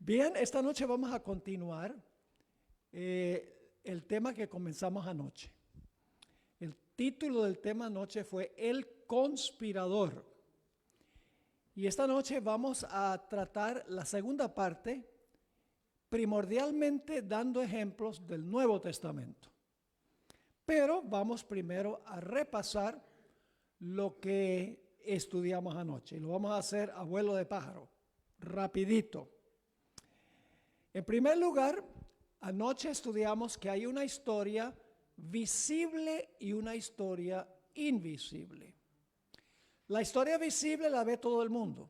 Bien, esta noche vamos a continuar el tema que comenzamos anoche. El título del tema anoche fue El conspirador. Y esta noche vamos a tratar la segunda parte, primordialmente dando ejemplos del Nuevo Testamento. Pero vamos primero a repasar lo que estudiamos anoche. Y lo vamos a hacer a vuelo de pájaro, rapidito. En primer lugar, anoche estudiamos que hay una historia visible y una historia invisible. La historia visible la ve todo el mundo,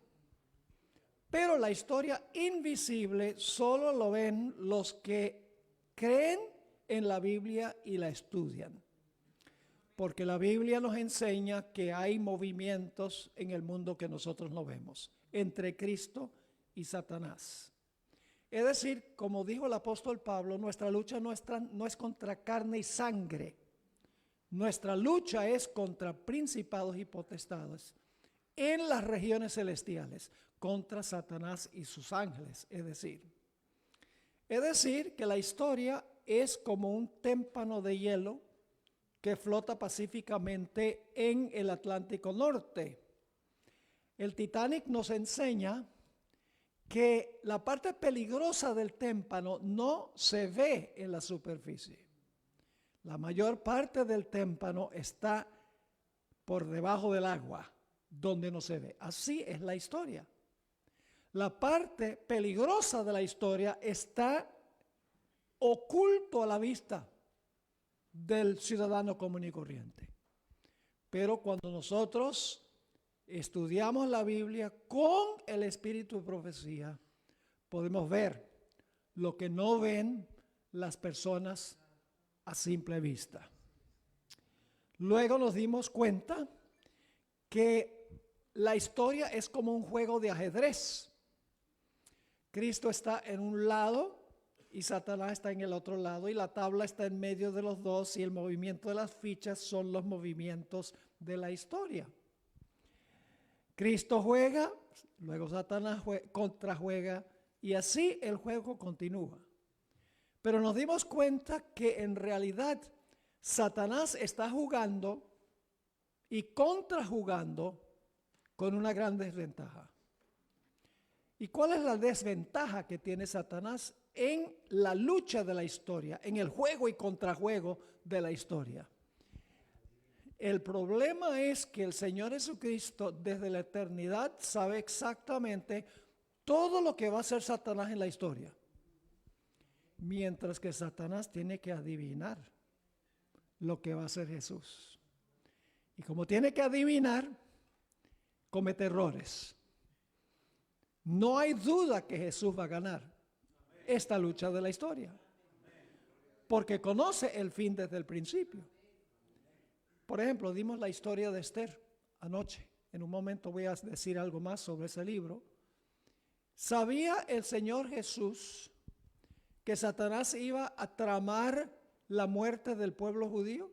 pero la historia invisible solo lo ven los que creen en la Biblia y la estudian. Porque la Biblia nos enseña que hay movimientos en el mundo que nosotros no vemos, entre Cristo y Satanás. Es decir, como dijo el apóstol Pablo, nuestra lucha no es contra carne y sangre. Nuestra lucha es contra principados y potestades en las regiones celestiales, contra Satanás y sus ángeles. Es decir que la historia es como un témpano de hielo que flota pacíficamente en el Atlántico Norte. El Titanic nos enseña que la parte peligrosa del témpano no se ve en la superficie. La mayor parte del témpano está por debajo del agua, donde no se ve. Así es la historia. La parte peligrosa de la historia está oculto a la vista del ciudadano común y corriente. Pero cuando nosotros estudiamos la Biblia con el espíritu de profecía, podemos ver lo que no ven las personas a simple vista. Luego nos dimos cuenta que la historia es como un juego de ajedrez. Cristo está en un lado y Satanás está en el otro lado, y la tabla está en medio de los dos, y el movimiento de las fichas son los movimientos de la historia. Cristo juega, luego Satanás contrajuega, y así el juego continúa. Pero nos dimos cuenta que en realidad Satanás está jugando y contrajugando con una gran desventaja. ¿Y cuál es la desventaja que tiene Satanás en la lucha de la historia, en el juego y contrajuego de la historia? El problema es que el Señor Jesucristo desde la eternidad sabe exactamente todo lo que va a hacer Satanás en la historia. Mientras que Satanás tiene que adivinar lo que va a hacer Jesús. Y como tiene que adivinar, comete errores. No hay duda que Jesús va a ganar esta lucha de la historia, porque conoce el fin desde el principio. Por ejemplo, dimos la historia de Esther anoche. En un momento voy a decir algo más sobre ese libro. ¿Sabía el Señor Jesús que Satanás iba a tramar la muerte del pueblo judío?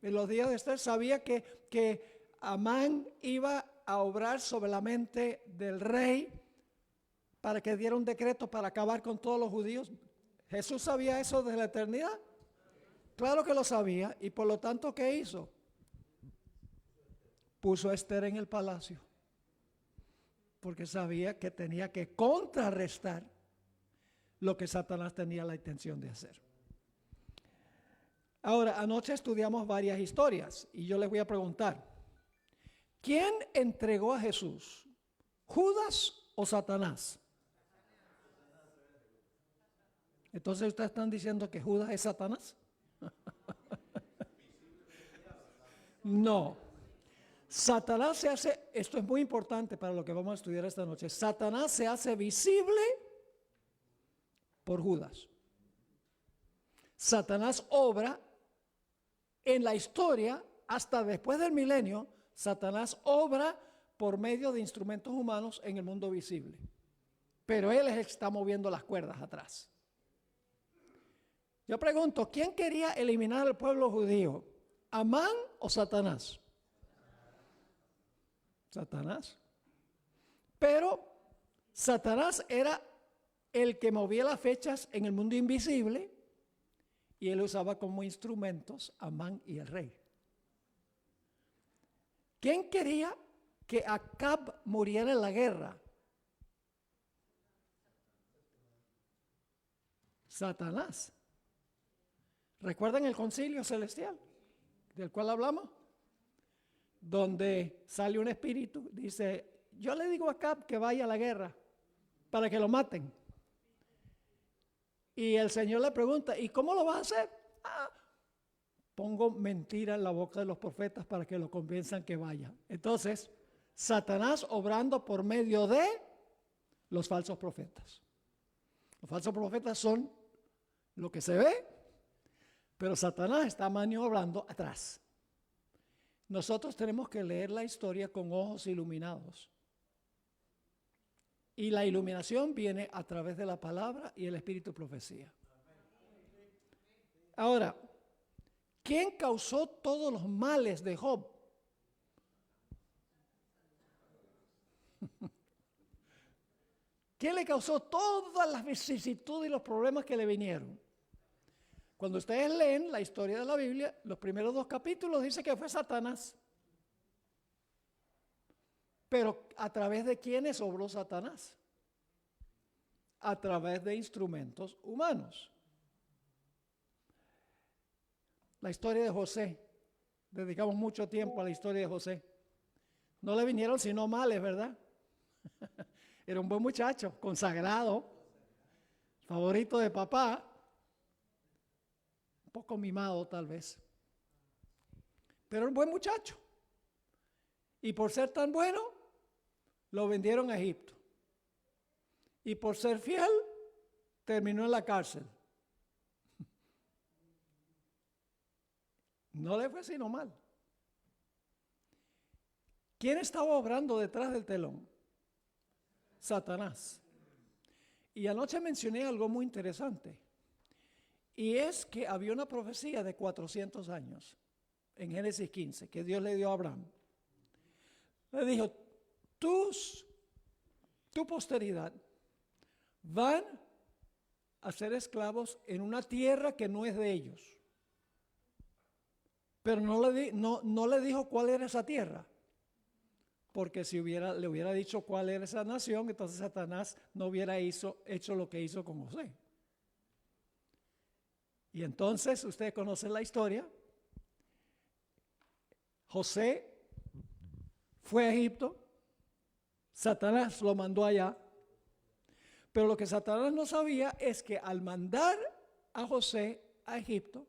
En los días de Esther, ¿sabía que Amán iba a obrar sobre la mente del rey para que diera un decreto para acabar con todos los judíos? ¿Jesús sabía eso desde la eternidad? Claro que lo sabía, y por lo tanto, ¿qué hizo? Puso a Esther en el palacio, porque sabía que tenía que contrarrestar lo que Satanás tenía la intención de hacer. Ahora, anoche estudiamos varias historias, y yo les voy a preguntar, ¿quién entregó a Jesús? ¿Judas o Satanás? Entonces, ¿ustedes están diciendo que Judas es Satanás? No. Satanás se hace, esto es muy importante para lo que vamos a estudiar esta noche, Satanás se hace visible por Judas. Satanás obra en la historia hasta después del milenio. Satanás obra por medio de instrumentos humanos en el mundo visible, pero él es el que está moviendo las cuerdas atrás. Yo pregunto, ¿quién quería eliminar al pueblo judío? ¿Amán o Satanás? Satanás. Pero Satanás era el que movía las fechas en el mundo invisible, y él usaba como instrumentos a Amán y el rey. ¿Quién quería que Acab muriera en la guerra? Satanás. ¿Recuerdan el concilio celestial del cual hablamos? Donde sale un espíritu, dice, yo le digo a Acab que vaya a la guerra para que lo maten. Y el Señor le pregunta, ¿y cómo lo vas a hacer? Pongo mentira en la boca de los profetas para que lo convenzan que vaya. Entonces, Satanás obrando por medio de los falsos profetas. Los falsos profetas son lo que se ve, pero Satanás está maniobrando atrás. Nosotros tenemos que leer la historia con ojos iluminados. Y la iluminación viene a través de la palabra y el espíritu de profecía. Ahora, ¿quién causó todos los males de Job? ¿Quién le causó todas las vicisitudes y los problemas que le vinieron? Cuando ustedes leen la historia de la Biblia, los primeros 2 capítulos dice que fue Satanás. Pero ¿a través de quiénes obró Satanás? A través de instrumentos humanos. La historia de José. Dedicamos mucho tiempo a la historia de José. No le vinieron sino males, ¿verdad? Era un buen muchacho, consagrado, favorito de papá, un poco mimado tal vez, pero era un buen muchacho. Y por ser tan bueno, lo vendieron a Egipto. Y por ser fiel, terminó en la cárcel. No le fue sino mal. ¿Quién estaba obrando detrás del telón? Satanás. Y anoche mencioné algo muy interesante. Y es que había una profecía de 400 años en Génesis 15 que Dios le dio a Abraham. Le dijo, tu posteridad van a ser esclavos en una tierra que no es de ellos. Pero no le dijo cuál era esa tierra. Porque si le hubiera dicho cuál era esa nación, entonces Satanás no hubiera hecho lo que hizo con José. Y entonces, ustedes conocen la historia. José fue a Egipto, Satanás lo mandó allá. Pero lo que Satanás no sabía es que al mandar a José a Egipto,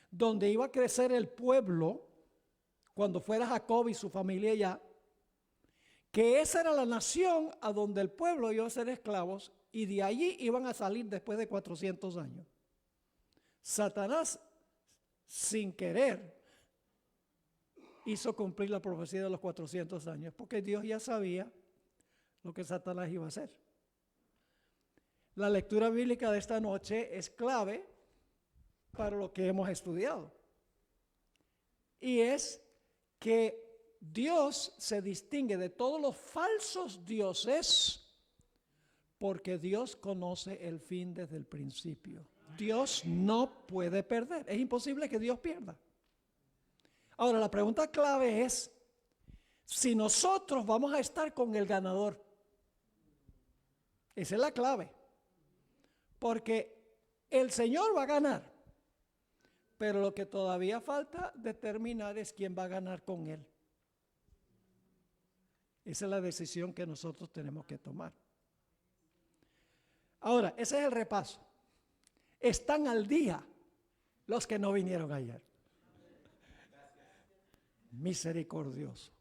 donde iba a crecer el pueblo, cuando fuera Jacob y su familia allá, que esa era la nación a donde el pueblo iba a ser esclavos y de allí iban a salir después de 400 años. Satanás, sin querer, hizo cumplir la profecía de los 400 años, porque Dios ya sabía lo que Satanás iba a hacer. La lectura bíblica de esta noche es clave para lo que hemos estudiado. Y es que Dios se distingue de todos los falsos dioses porque Dios conoce el fin desde el principio. Dios no puede perder. Es imposible que Dios pierda. Ahora, la pregunta clave es si nosotros vamos a estar con el ganador. Esa es la clave. Porque el Señor va a ganar. Pero lo que todavía falta determinar es quién va a ganar con Él. Esa es la decisión que nosotros tenemos que tomar. Ahora, ese es el repaso. Están al día los que no vinieron ayer. Misericordioso.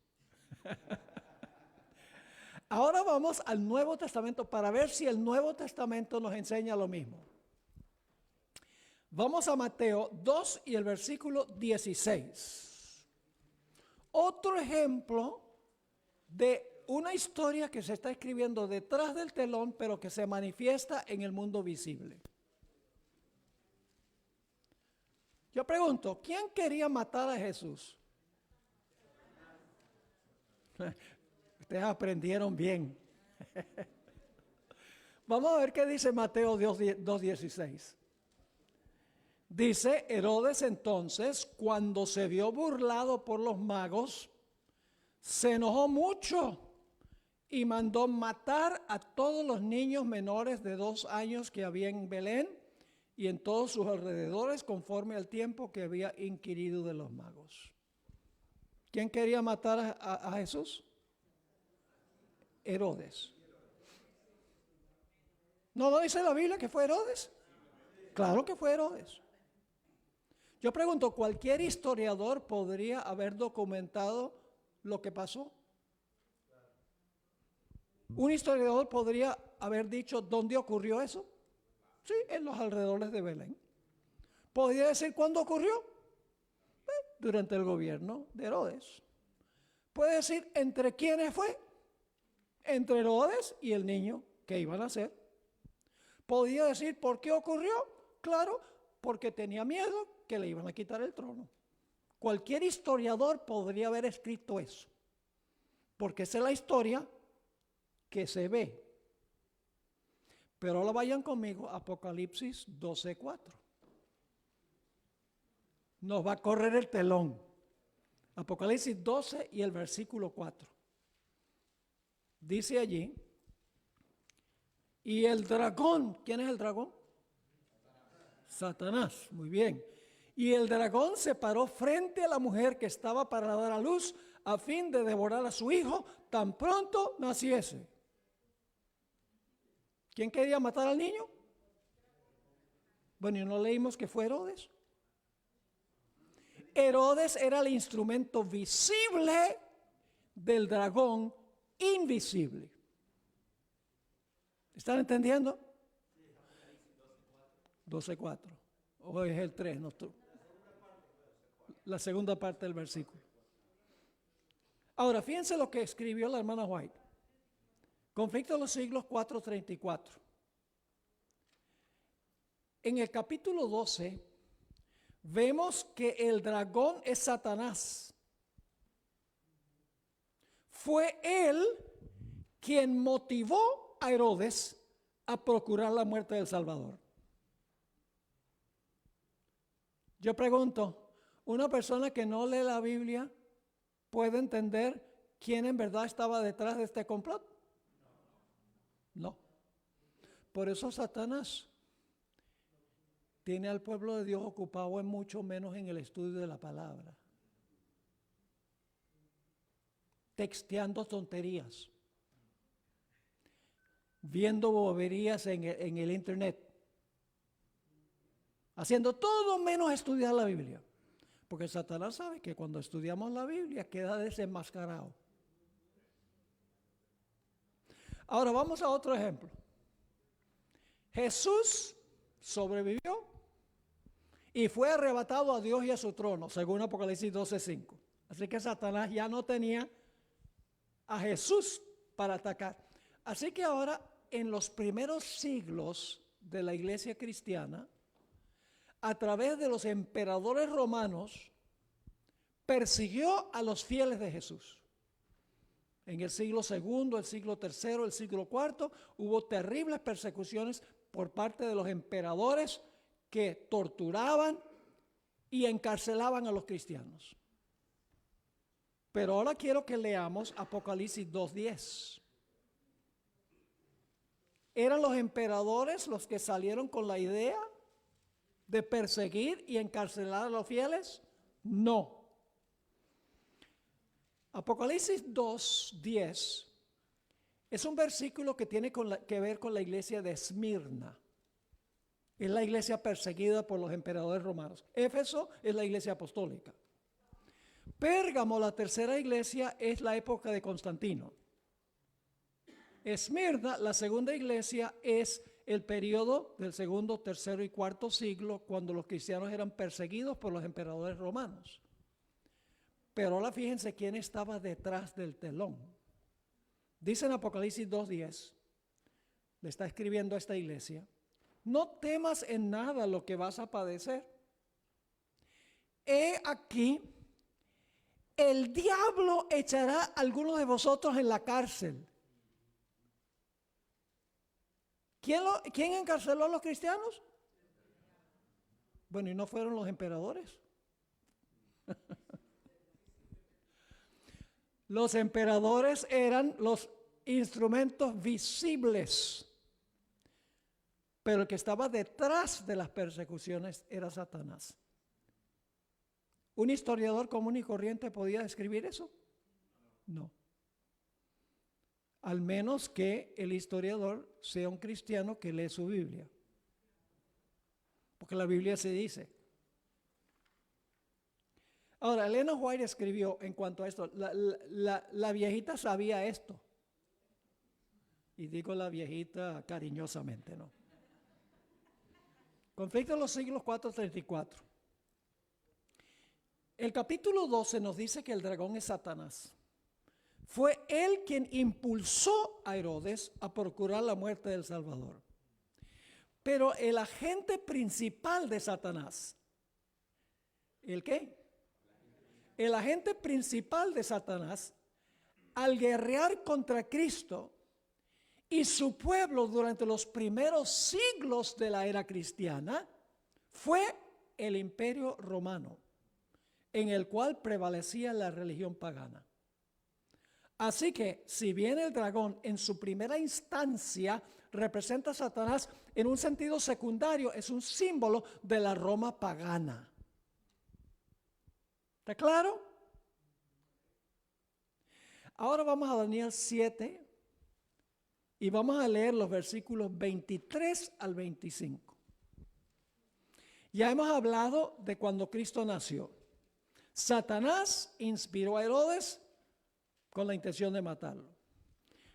Ahora vamos al Nuevo Testamento para ver si el Nuevo Testamento nos enseña lo mismo. Vamos a Mateo 2 y el versículo 16. Otro ejemplo de una historia que se está escribiendo detrás del telón, pero que se manifiesta en el mundo visible. Yo pregunto, ¿quién quería matar a Jesús? Ustedes aprendieron bien. Vamos a ver qué dice Mateo 2:16. Dice, Herodes entonces, cuando se vio burlado por los magos, se enojó mucho y mandó matar a todos los niños menores de 2 años que había en Belén y en todos sus alrededores, conforme al tiempo que había inquirido de los magos. ¿Quién quería matar a Jesús? Herodes. ¿No dice la Biblia que fue Herodes? Claro que fue Herodes. Yo pregunto, ¿cualquier historiador podría haber documentado lo que pasó? ¿Un historiador podría haber dicho dónde ocurrió eso? Sí, en los alrededores de Belén. ¿Podría decir cuándo ocurrió? Durante el gobierno de Herodes. ¿Puede decir entre quiénes fue? Entre Herodes y el niño que iba a nacer. ¿Podía decir por qué ocurrió? Claro, porque tenía miedo que le iban a quitar el trono. Cualquier historiador podría haber escrito eso, porque esa es la historia que se ve. Pero ahora vayan conmigo a Apocalipsis 12:4. Nos va a correr el telón. Apocalipsis 12 y el versículo 4. Dice allí, y el dragón, ¿quién es el dragón? Satanás, muy bien. Y el dragón se paró frente a la mujer que estaba para dar a luz a fin de devorar a su hijo tan pronto naciese. ¿Quién quería matar al niño? Bueno, ¿y no leímos que fue Herodes? Herodes era el instrumento visible del dragón invisible. ¿Están entendiendo? 12:4. Hoy es el 3, no tú. La segunda parte del versículo. Ahora, fíjense lo que escribió la hermana White. Conflicto de los siglos 4:34. En el capítulo 12 vemos que el dragón es Satanás. Fue él quien motivó a Herodes a procurar la muerte del Salvador. Yo pregunto, ¿una persona que no lee la Biblia puede entender quién en verdad estaba detrás de este complot? No. Por eso Satanás tiene al pueblo de Dios ocupado en mucho menos en el estudio de la palabra. Texteando tonterías. Viendo boberías en el internet. Haciendo todo menos estudiar la Biblia. Porque Satanás sabe que cuando estudiamos la Biblia queda desenmascarado. Ahora vamos a otro ejemplo. Jesús sobrevivió y fue arrebatado a Dios y a su trono, según Apocalipsis 12:5. Así que Satanás ya no tenía a Jesús para atacar. Así que ahora, en los primeros siglos de la iglesia cristiana, a través de los emperadores romanos, persiguió a los fieles de Jesús. En el siglo II, el siglo III, el siglo IV, hubo terribles persecuciones por parte de los emperadores que torturaban y encarcelaban a los cristianos. Pero ahora quiero que leamos Apocalipsis 2:10. ¿Eran los emperadores los que salieron con la idea de perseguir y encarcelar a los fieles? No. Apocalipsis 2:10 es un versículo que tiene que ver con la iglesia de Esmirna. Es la iglesia perseguida por los emperadores romanos. Éfeso es la iglesia apostólica. Pérgamo, la tercera iglesia, es la época de Constantino. Esmirna, la segunda iglesia, es el periodo del segundo, tercero y cuarto siglo, cuando los cristianos eran perseguidos por los emperadores romanos. Pero ahora fíjense quién estaba detrás del telón. Dice en Apocalipsis 2:10, le está escribiendo a esta iglesia: no temas en nada lo que vas a padecer. He aquí, el diablo echará a algunos de vosotros en la cárcel ¿Quién encarceló a los cristianos? Bueno, ¿y no fueron los emperadores? Los emperadores eran los instrumentos visibles, pero el que estaba detrás de las persecuciones era Satanás. ¿Un historiador común y corriente podía describir eso? No. Al menos que el historiador sea un cristiano que lee su Biblia. Porque la Biblia se dice. Ahora, Elena White escribió en cuanto a esto, la viejita sabía esto. Y digo la viejita cariñosamente, ¿no? Conflicto de los siglos 4-34. El capítulo 12 nos dice que el dragón es Satanás. Fue él quien impulsó a Herodes a procurar la muerte del Salvador. Pero el agente principal de Satanás, ¿el qué? El agente principal de Satanás, al guerrear contra Cristo y su pueblo durante los primeros siglos de la era cristiana, fue el Imperio Romano, en el cual prevalecía la religión pagana. Así que, si bien el dragón en su primera instancia representa a Satanás, en un sentido secundario es un símbolo de la Roma pagana. ¿Está claro? Ahora vamos a Daniel 7 y vamos a leer los versículos 23 al 25. Ya hemos hablado de cuando Cristo nació. Satanás inspiró a Herodes con la intención de matarlo.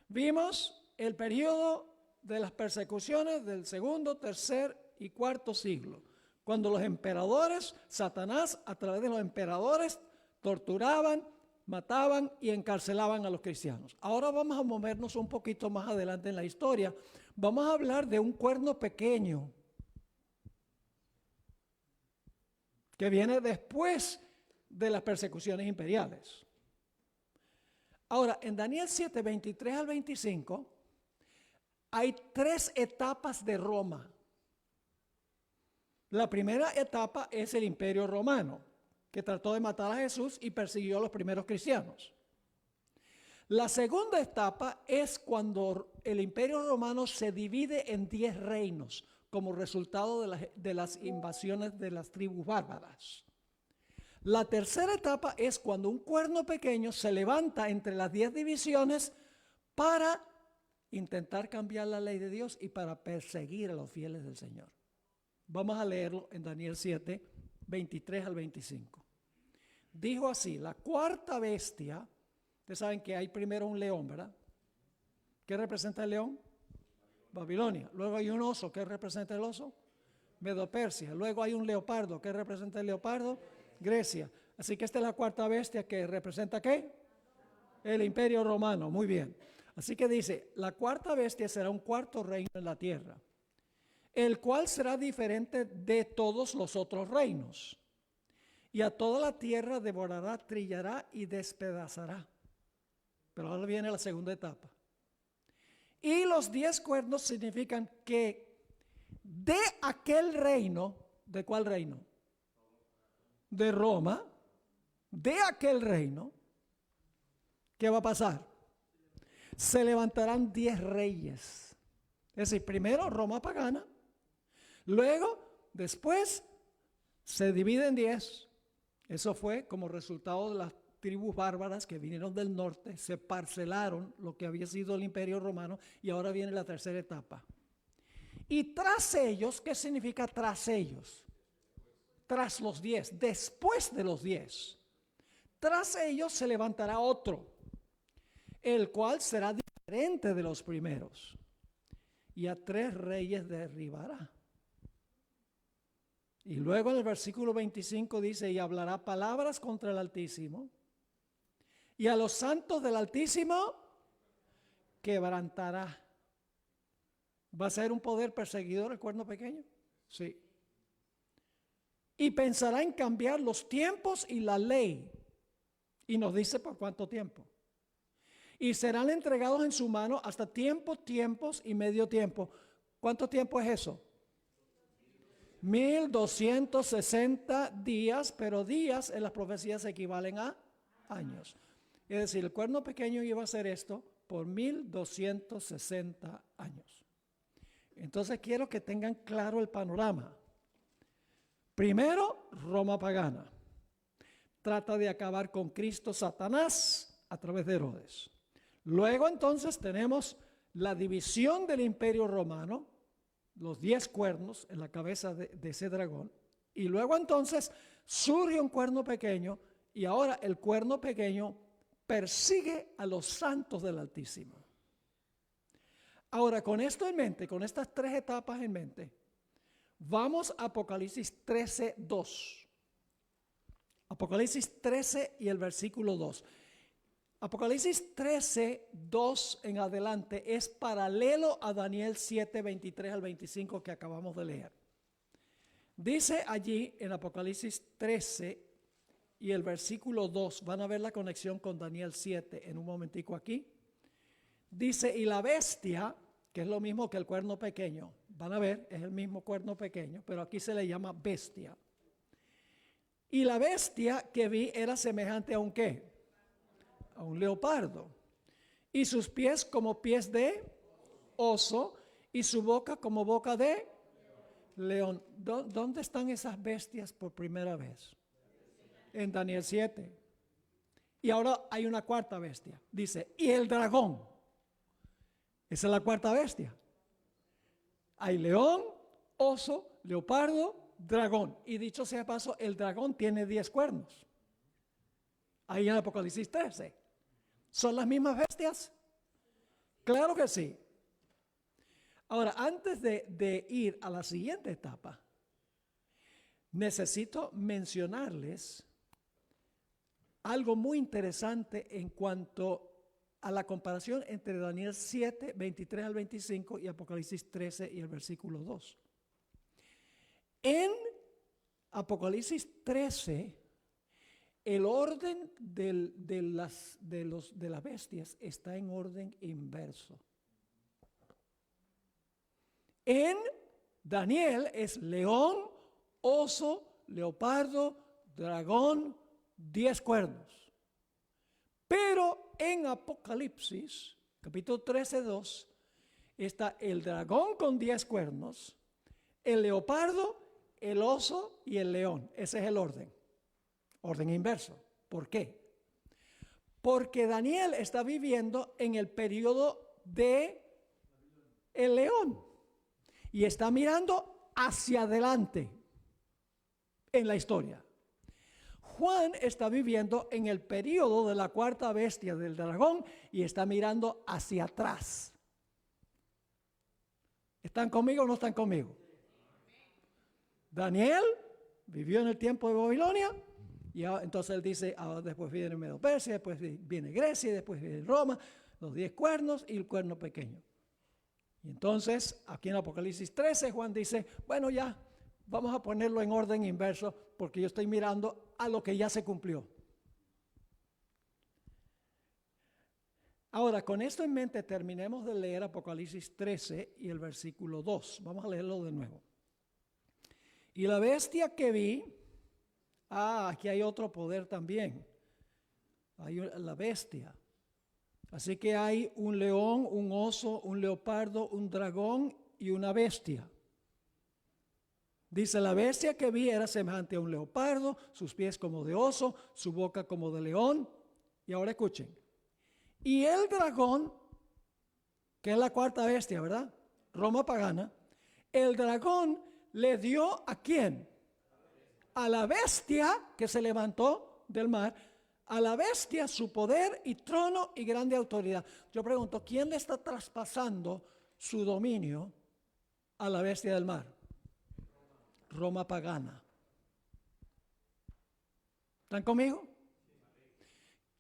Vimos el periodo de las persecuciones del segundo, tercer y cuarto siglo, cuando los emperadores, Satanás a través de los emperadores torturaban, mataban y encarcelaban a los cristianos. Ahora vamos a movernos un poquito más adelante en la historia. Vamos a hablar de un cuerno pequeño que viene después de las persecuciones imperiales. Ahora, en Daniel 7, 23 al 25, hay 3 etapas de Roma. La primera etapa es el Imperio Romano, que trató de matar a Jesús y persiguió a los primeros cristianos. La segunda etapa es cuando el Imperio Romano se divide en 10 reinos, como resultado de las invasiones de las tribus bárbaras. La tercera etapa es cuando un cuerno pequeño se levanta entre las 10 divisiones para intentar cambiar la ley de Dios y para perseguir a los fieles del Señor. Vamos a leerlo en Daniel 7, 23 al 25. Dijo así: la cuarta bestia, ustedes saben que hay primero un león, ¿verdad? ¿Qué representa el león? Babilonia. Luego hay un oso, ¿qué representa el oso? Medo-Persia. Luego hay un leopardo, ¿qué representa el leopardo? Grecia. Así que esta es la cuarta bestia, que representa ¿qué? El Imperio Romano. Muy bien. Así que dice, la cuarta bestia será un cuarto reino en la tierra, el cual será diferente de todos los otros reinos. Y a toda la tierra devorará, trillará y despedazará. Pero ahora viene la segunda etapa. Y los 10 cuernos significan que de aquel reino, ¿de cuál reino? De Roma, de aquel reino, ¿qué va a pasar? Se levantarán 10 reyes. Es decir, primero Roma pagana, luego, después, se divide en 10. Eso fue como resultado de las tribus bárbaras que vinieron del norte, se parcelaron lo que había sido el Imperio Romano, y ahora viene la tercera etapa. Y tras ellos, ¿qué significa tras ellos? Tras los 10, después de los 10, tras ellos se levantará otro, el cual será diferente de los primeros, y a 3 reyes derribará. Y luego en el versículo 25 dice, y hablará palabras contra el Altísimo, y a los santos del Altísimo quebrantará. ¿Va a ser un poder perseguidor el cuerno pequeño? Sí. Y pensará en cambiar los tiempos y la ley. Y nos dice por cuánto tiempo. Y serán entregados en su mano hasta tiempos y medio tiempo, ¿Cuánto tiempo es eso? 1260 días, pero días en las profecías equivalen a años. Es decir, el cuerno pequeño iba a hacer esto por 1260 años. Entonces quiero que tengan claro el panorama. Primero, Roma pagana. Trata de acabar con Cristo, Satanás, a través de Herodes. Luego entonces tenemos la división del imperio romano, los 10 cuernos en la cabeza de ese dragón. Y luego entonces surge un cuerno pequeño y ahora el cuerno pequeño persigue a los santos del Altísimo. Ahora, con esto en mente, con estas 3 etapas en mente, vamos a Apocalipsis 13:2. Apocalipsis 13 y el versículo 2. Apocalipsis 13:2 en adelante es paralelo a Daniel 7:23 al 25 que acabamos de leer. Dice allí en Apocalipsis 13 y el versículo 2, van a ver la conexión con Daniel 7 en un momentico aquí. Dice, y la bestia, que es lo mismo que el cuerno pequeño, van a ver, es el mismo cuerno pequeño, pero aquí se le llama bestia. Y la bestia que vi era semejante a un ¿qué? A un leopardo. Y sus pies como pies de oso y su boca como boca de león. ¿Dónde están esas bestias por primera vez? En Daniel 7. Y ahora hay una cuarta bestia. Dice, y el dragón. Esa es la cuarta bestia. Hay león, oso, leopardo, dragón. Y dicho sea paso, el dragón tiene 10 cuernos. Ahí en Apocalipsis 13. ¿Son las mismas bestias? Claro que sí. Ahora, antes de ir a la siguiente etapa, necesito mencionarles algo muy interesante en cuanto a la comparación entre Daniel 7, 23 al 25 y Apocalipsis 13 y el versículo 2. En Apocalipsis 13, el orden de las bestias está en orden inverso. En Daniel es león, oso, leopardo, dragón, 10 cuernos. Pero en Apocalipsis, capítulo 13, 2, está el dragón con 10 cuernos, el leopardo, el oso y el león. Ese es el orden. Orden inverso. ¿Por qué? Porque Daniel está viviendo en el periodo de el león y está mirando hacia adelante en la historia. Juan está viviendo en el periodo de la cuarta bestia del dragón y está mirando hacia atrás. ¿Están conmigo o no están conmigo? Daniel vivió en el tiempo de Babilonia y entonces él dice, después viene Medo-Persia, después viene Grecia, después viene Roma, los 10 cuernos y el cuerno pequeño. Y entonces aquí en Apocalipsis 13 Juan dice, bueno ya, vamos a ponerlo en orden inverso porque yo estoy mirando a lo que ya se cumplió. Ahora, con esto en mente, terminemos de leer Apocalipsis 13 y el versículo 2. Vamos a leerlo de nuevo. Y la bestia que vi, aquí hay otro poder también. Hay la bestia. Así que hay un león, un oso, un leopardo, un dragón y una bestia. Dice, la bestia que vi era semejante a un leopardo, sus pies como de oso, su boca como de león. Y ahora escuchen. Y el dragón, que es la cuarta bestia, ¿verdad? Roma pagana. El dragón le dio ¿a quién? A la bestia que se levantó del mar, a la bestia su poder y trono y grande autoridad. Yo pregunto, ¿quién le está traspasando su dominio a la bestia del mar? Roma pagana. ¿Están conmigo?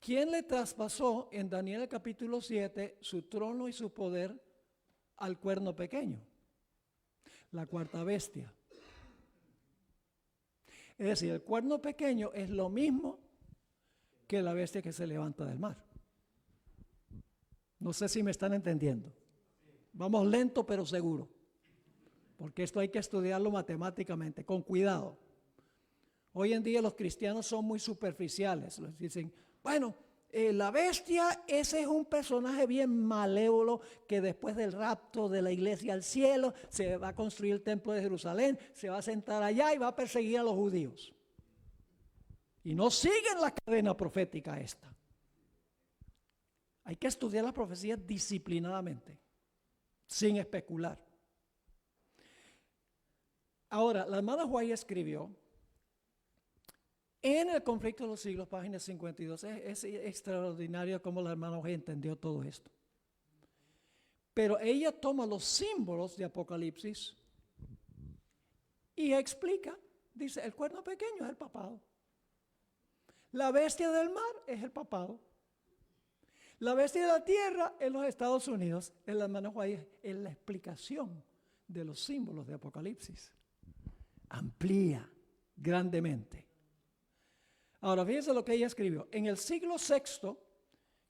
¿Quién le traspasó en Daniel capítulo 7 su trono y su poder al cuerno pequeño? La cuarta bestia. Es decir, el cuerno pequeño es lo mismo que la bestia que se levanta del mar. No sé si me están entendiendo. Vamos lento pero seguro. porque esto hay que estudiarlo matemáticamente, con cuidado. Hoy en día los cristianos son muy superficiales, les dicen, bueno, la bestia, ese es un personaje bien malévolo que después del rapto de la iglesia al cielo se va a construir el templo de Jerusalén, se va a sentar allá y va a perseguir a los judíos. Y no siguen la cadena profética esta. Hay que estudiar la profecía disciplinadamente, sin especular. Ahora, la hermana White escribió en El conflicto de los siglos, página 52. Es extraordinario cómo la hermana White entendió todo esto. Pero ella toma los símbolos de Apocalipsis y explica, dice, el cuerno pequeño es el papado. La bestia del mar es el papado. La bestia de la tierra en los Estados Unidos. El hermano White es la explicación de los símbolos de Apocalipsis. Amplía grandemente. Ahora, fíjense lo que ella escribió. En el siglo VI,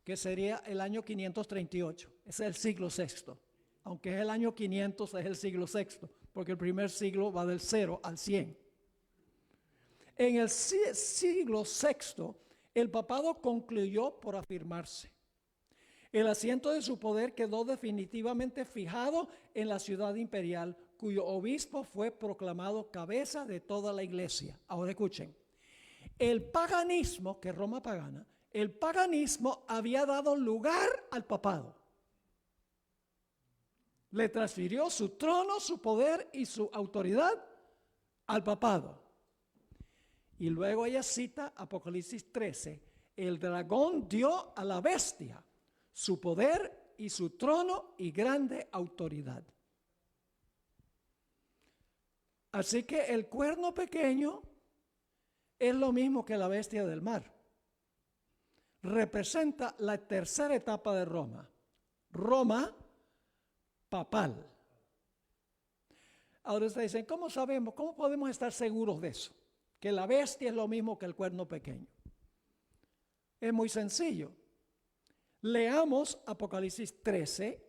que sería el año 538, ese es el siglo VI. Aunque es el año 500, es el siglo VI, porque el primer siglo va del 0 al 100. En el siglo VI, el papado concluyó por afirmarse. El asiento de su poder quedó definitivamente fijado en la ciudad imperial, cuyo obispo fue proclamado cabeza de toda la iglesia. Ahora escuchen. El paganismo, que es Roma pagana, el paganismo había dado lugar al papado. Le transfirió su trono, su poder y su autoridad al papado. Y luego ella cita Apocalipsis 13. El dragón dio a la bestia su poder y su trono y grande autoridad. Así que el cuerno pequeño es lo mismo que la bestia del mar. Representa la tercera etapa de Roma. Roma papal. Ahora ustedes dicen, ¿cómo sabemos? ¿Cómo podemos estar seguros de eso? Que la bestia es lo mismo que el cuerno pequeño. Es muy sencillo. Leamos Apocalipsis 13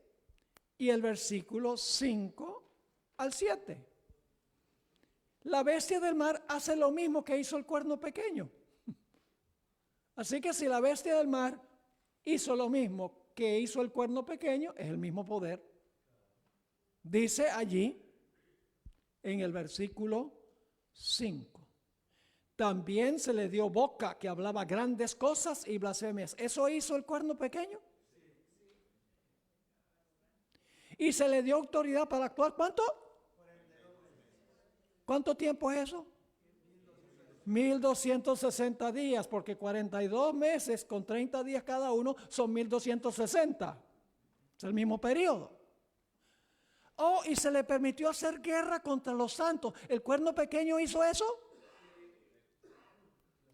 y el versículo 5 al 7. La bestia del mar hace lo mismo que hizo el cuerno pequeño. Así que si la bestia del mar hizo lo mismo que hizo el cuerno pequeño, es el mismo poder. Dice allí en el versículo 5. También se le dio boca que hablaba grandes cosas y blasfemias. ¿Eso hizo el cuerno pequeño? Y se le dio autoridad para actuar. ¿Cuánto? ¿Cuánto tiempo es eso? 1260 días, porque 42 meses con 30 días cada uno son 1260. Es el mismo periodo. Oh, y se le permitió hacer guerra contra los santos. ¿El cuerno pequeño hizo eso?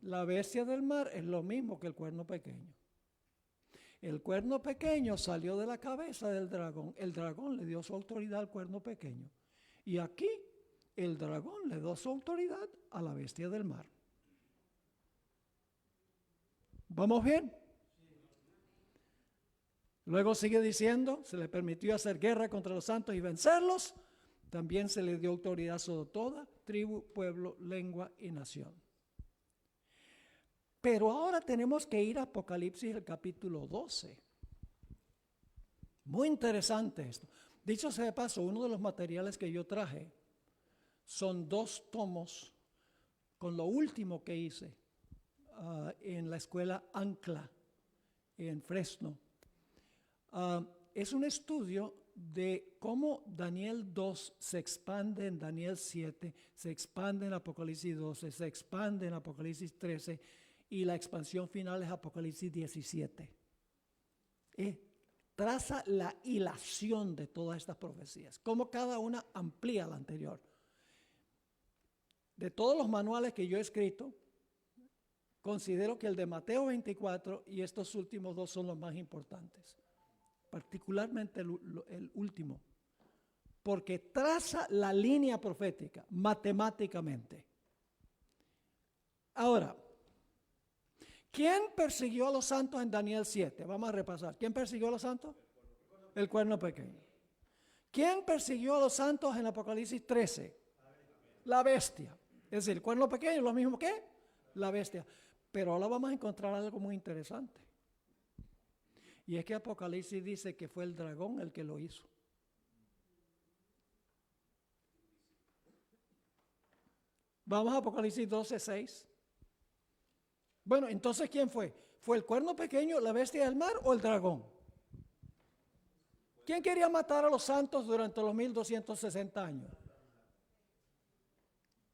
La bestia del mar es lo mismo que el cuerno pequeño. El cuerno pequeño salió de la cabeza del dragón. El dragón le dio su autoridad al cuerno pequeño. Y aquí el dragón le dio su autoridad a la bestia del mar. ¿Vamos bien? Luego sigue diciendo, se le permitió hacer guerra contra los santos y vencerlos. También se le dio autoridad sobre toda tribu, pueblo, lengua y nación. Pero ahora tenemos que ir a Apocalipsis, el capítulo 12. Muy interesante esto. Dicho sea de paso, uno de los materiales que yo traje son 2 tomos con lo último que hice en la escuela Ancla en Fresno. Es un estudio de cómo Daniel 2 se expande en Daniel 7, se expande en Apocalipsis 12, se expande en Apocalipsis 13 y la expansión final es Apocalipsis 17. Traza la hilación de todas estas profecías, cómo cada una amplía la anterior. De todos los manuales que yo he escrito, considero que el de Mateo 24 y estos últimos 2 son los más importantes. Particularmente el último, porque traza la línea profética matemáticamente. Ahora, ¿quién persiguió a los santos en Daniel 7? Vamos a repasar. ¿Quién persiguió a los santos? El cuerno pequeño. ¿Quién persiguió a los santos en Apocalipsis 13? La bestia. Es decir, el cuerno pequeño es lo mismo que la bestia. Pero ahora vamos a encontrar algo muy interesante. Y es que Apocalipsis dice que fue el dragón el que lo hizo. Vamos a Apocalipsis 12:6. Bueno, entonces ¿quién fue? ¿Fue el cuerno pequeño, la bestia del mar o el dragón? ¿Quién quería matar a los santos durante los 1260 años?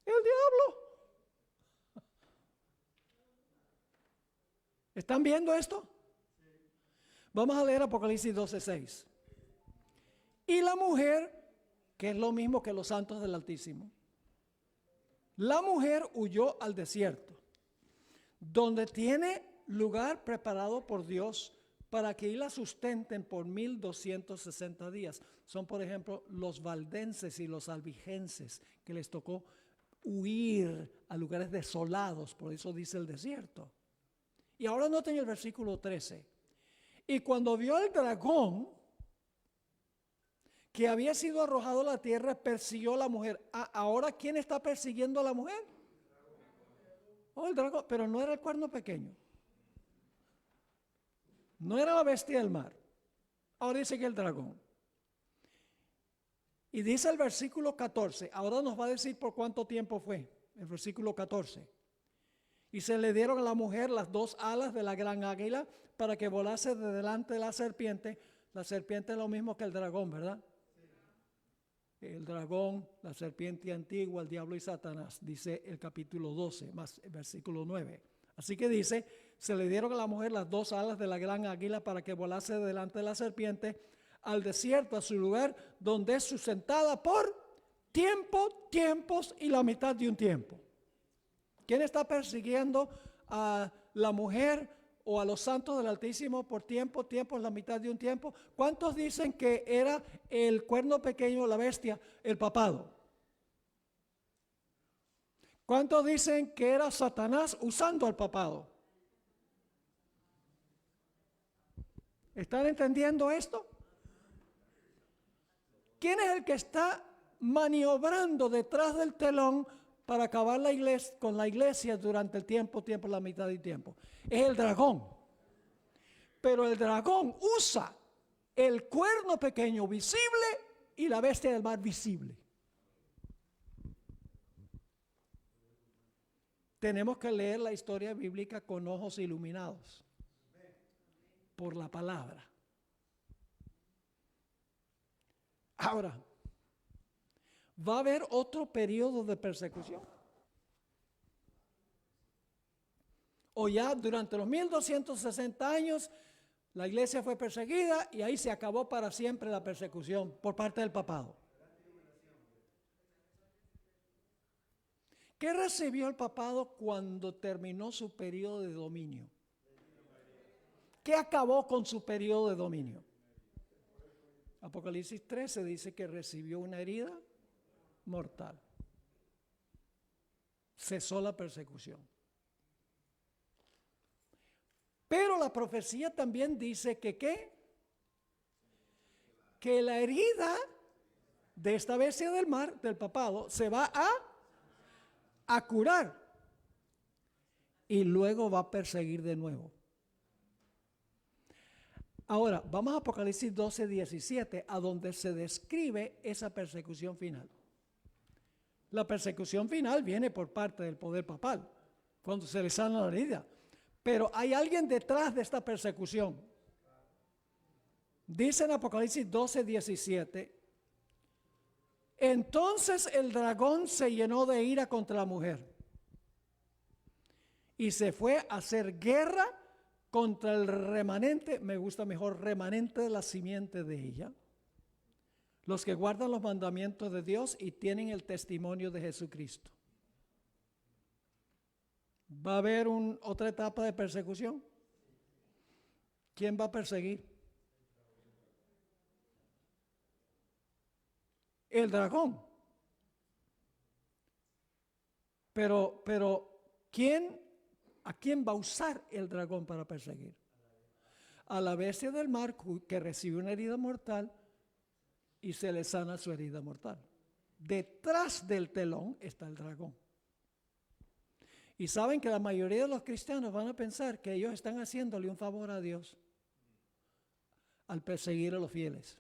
El diablo. ¿Están viendo esto? Vamos a leer Apocalipsis 12:6. Y la mujer, que es lo mismo que los santos del Altísimo, la mujer huyó al desierto, donde tiene lugar preparado por Dios para que la sustenten por 1260 días. Son, por ejemplo, los valdenses y los albigenses, que les tocó huir a lugares desolados, por eso dice el desierto. Y ahora noten el versículo 13. Y cuando vio el dragón que había sido arrojado a la tierra, persiguió a la mujer. Ahora, ¿quién está persiguiendo a la mujer? Oh, el dragón, pero no era el cuerno pequeño. No era la bestia del mar. Ahora dice que el dragón. Y dice el versículo 14. Ahora nos va a decir por cuánto tiempo fue. El versículo 14. Y se le dieron a la mujer las dos alas de la gran águila para que volase de delante de la serpiente. La serpiente es lo mismo que el dragón, ¿verdad? El dragón, la serpiente antigua, el diablo y Satanás, dice el capítulo 12, más el versículo 9. Así que dice, se le dieron a la mujer las dos alas de la gran águila para que volase delante de la serpiente al desierto, a su lugar, donde es sustentada por tiempos y la mitad de un tiempo. ¿Quién está persiguiendo a la mujer o a los santos del Altísimo por tiempos, la mitad de un tiempo? ¿Cuántos dicen que era el cuerno pequeño, la bestia, el papado? ¿Cuántos dicen que era Satanás usando al papado? ¿Están entendiendo esto? ¿Quién es el que está maniobrando detrás del telón para acabar con la iglesia durante el tiempo, la mitad del tiempo? Es el dragón. Pero el dragón usa el cuerno pequeño visible y la bestia del mar visible. Tenemos que leer la historia bíblica con ojos iluminados por la palabra. Ahora, va a haber otro periodo de persecución. O ya durante los 1260 años, la iglesia fue perseguida y ahí se acabó para siempre la persecución por parte del papado. ¿Qué recibió el papado cuando terminó su periodo de dominio? ¿Qué acabó con su periodo de dominio? Apocalipsis 13 dice que recibió una herida mortal. Cesó la persecución. Pero la profecía también dice que ¿qué? Que la herida de esta bestia del mar, del papado, se va a curar y luego va a perseguir de nuevo. Ahora, vamos a Apocalipsis 12:17, a donde se describe esa persecución final. La persecución final viene por parte del poder papal, cuando se le sana la herida. Pero hay alguien detrás de esta persecución. Dice en Apocalipsis 12:17, entonces el dragón se llenó de ira contra la mujer y se fue a hacer guerra contra el remanente, me gusta mejor, remanente de la simiente de ella, los que guardan los mandamientos de Dios y tienen el testimonio de Jesucristo. ¿Va a haber otra etapa de persecución? ¿Quién va a perseguir? El dragón. Pero ¿a quién va a usar el dragón para perseguir? A la bestia del mar que recibió una herida mortal y se le sana su herida mortal. Detrás del telón está el dragón. Y saben que la mayoría de los cristianos van a pensar que ellos están haciéndole un favor a Dios al perseguir a los fieles.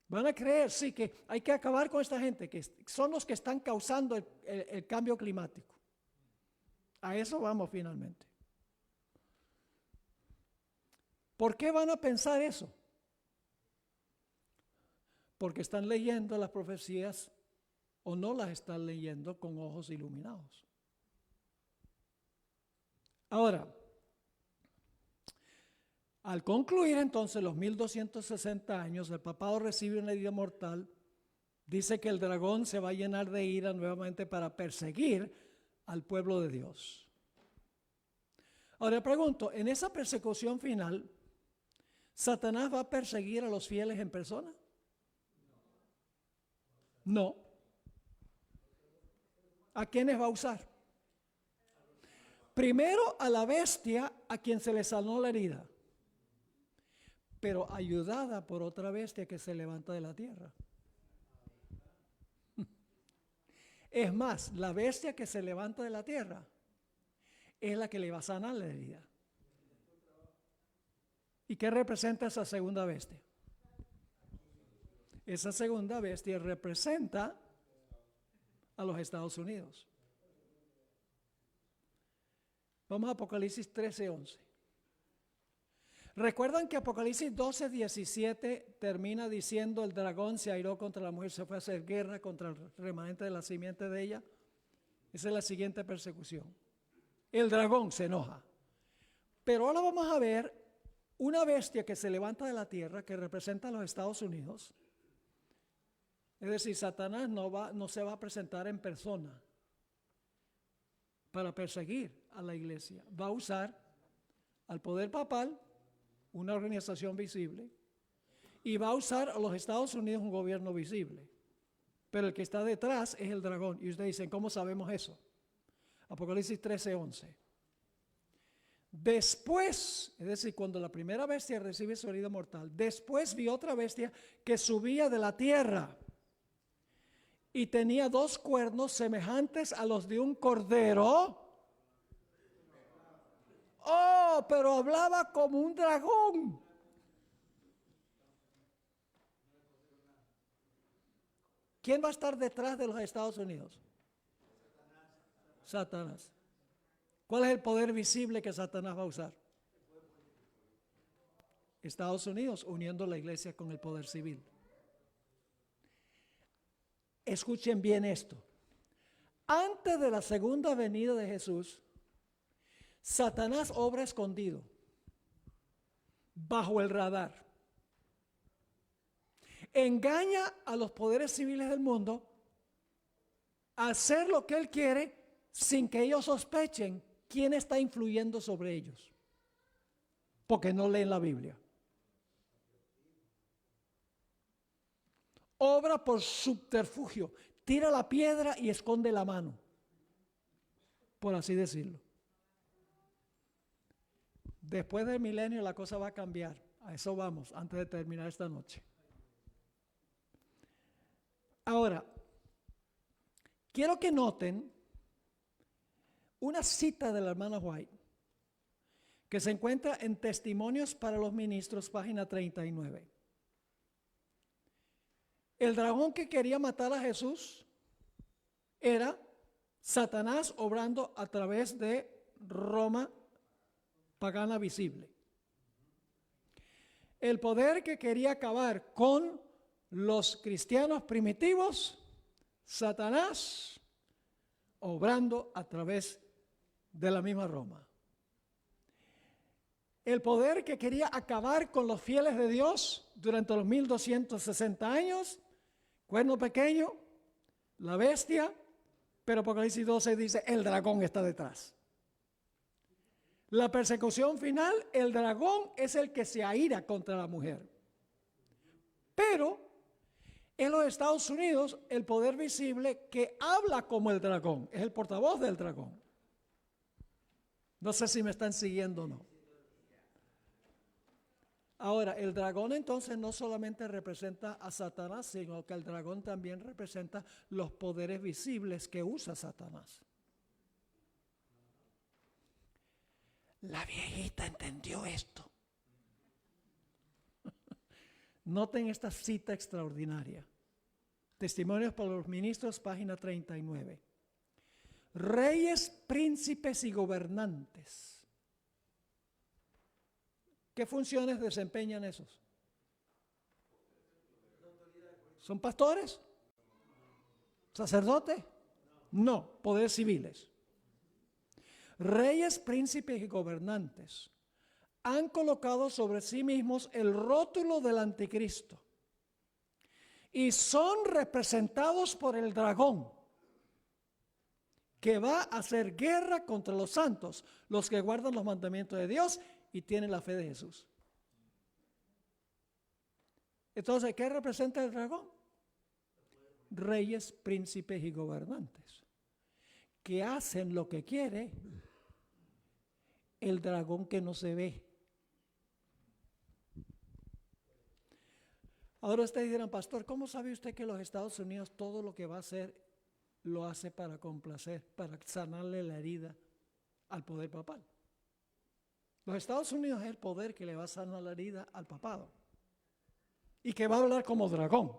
Van a creer, sí, que hay que acabar con esta gente, que son los que están causando el cambio climático. A eso vamos finalmente. ¿Por qué van a pensar eso? Porque están leyendo las profecías o no las están leyendo con ojos iluminados. Ahora, al concluir entonces los 1260 años, el papado recibe una herida mortal. Dice que el dragón se va a llenar de ira nuevamente para perseguir al pueblo de Dios. Ahora pregunto, en esa persecución final, ¿Satanás va a perseguir a los fieles en persona? No. ¿A quiénes va a usar? Primero a la bestia a quien se le sanó la herida, pero ayudada por otra bestia que se levanta de la tierra. Es más, la bestia que se levanta de la tierra es la que le va a sanar la herida. ¿Y qué representa esa segunda bestia? Esa segunda bestia representa a los Estados Unidos. Vamos a Apocalipsis 13:11. ¿Recuerdan que Apocalipsis 12:17 termina diciendo el dragón se airó contra la mujer, se fue a hacer guerra contra el remanente de la simiente de ella? Esa es la siguiente persecución. El dragón se enoja. Pero ahora vamos a ver una bestia que se levanta de la tierra que representa a los Estados Unidos. Es decir, Satanás no se va a presentar en persona para perseguir a la iglesia. Va a usar al poder papal, una organización visible, y va a usar a los Estados Unidos un gobierno visible. Pero el que está detrás es el dragón. Y ustedes dicen, ¿cómo sabemos eso? Apocalipsis 13:11. Después, es decir, cuando la primera bestia recibe su herida mortal, después vi otra bestia que subía de la tierra y tenía 2 cuernos semejantes a los de un cordero. Oh, pero hablaba como un dragón. ¿Quién va a estar detrás de los Estados Unidos? Satanás. ¿Cuál es el poder visible que Satanás va a usar? Estados Unidos uniendo la iglesia con el poder civil. Escuchen bien esto. Antes de la segunda venida de Jesús, Satanás obra escondido, bajo el radar. Engaña a los poderes civiles del mundo a hacer lo que él quiere sin que ellos sospechen quién está influyendo sobre ellos, porque no leen la Biblia. Obra por subterfugio, tira la piedra y esconde la mano, por así decirlo. Después del milenio la cosa va a cambiar. A eso vamos, antes de terminar esta noche. Ahora, quiero que noten una cita de la hermana White que se encuentra en Testimonios para los Ministros, página 39. El dragón que quería matar a Jesús era Satanás obrando a través de Roma pagana visible. El poder que quería acabar con los cristianos primitivos, Satanás obrando a través de la misma Roma. El poder que quería acabar con los fieles de Dios durante los 1260 años, cuerno pequeño, la bestia, pero Apocalipsis 12 dice, el dragón está detrás. La persecución final, el dragón es el que se aira contra la mujer. Pero en los Estados Unidos, el poder visible que habla como el dragón, es el portavoz del dragón. No sé si me están siguiendo o no. Ahora, el dragón entonces no solamente representa a Satanás, sino que el dragón también representa los poderes visibles que usa Satanás. La viejita entendió esto. Noten esta cita extraordinaria. Testimonios para los ministros, página 39. Reyes, príncipes y gobernantes. ¿Qué funciones desempeñan esos? ¿Son pastores? ¿Sacerdotes? No, poderes civiles. Reyes, príncipes y gobernantes han colocado sobre sí mismos el rótulo del anticristo y son representados por el dragón, que va a hacer guerra contra los santos, los que guardan los mandamientos de Dios y tienen la fe de Jesús. Entonces, ¿qué representa el dragón? Reyes, príncipes y gobernantes, que hacen lo que quiere el dragón que no se ve. Ahora ustedes dirán, pastor, ¿cómo sabe usted que los Estados Unidos todo lo que va a hacer lo hace para complacer, para sanarle la herida al poder papal? Los Estados Unidos es el poder que le va a sanar la herida al papado y que va a hablar como dragón.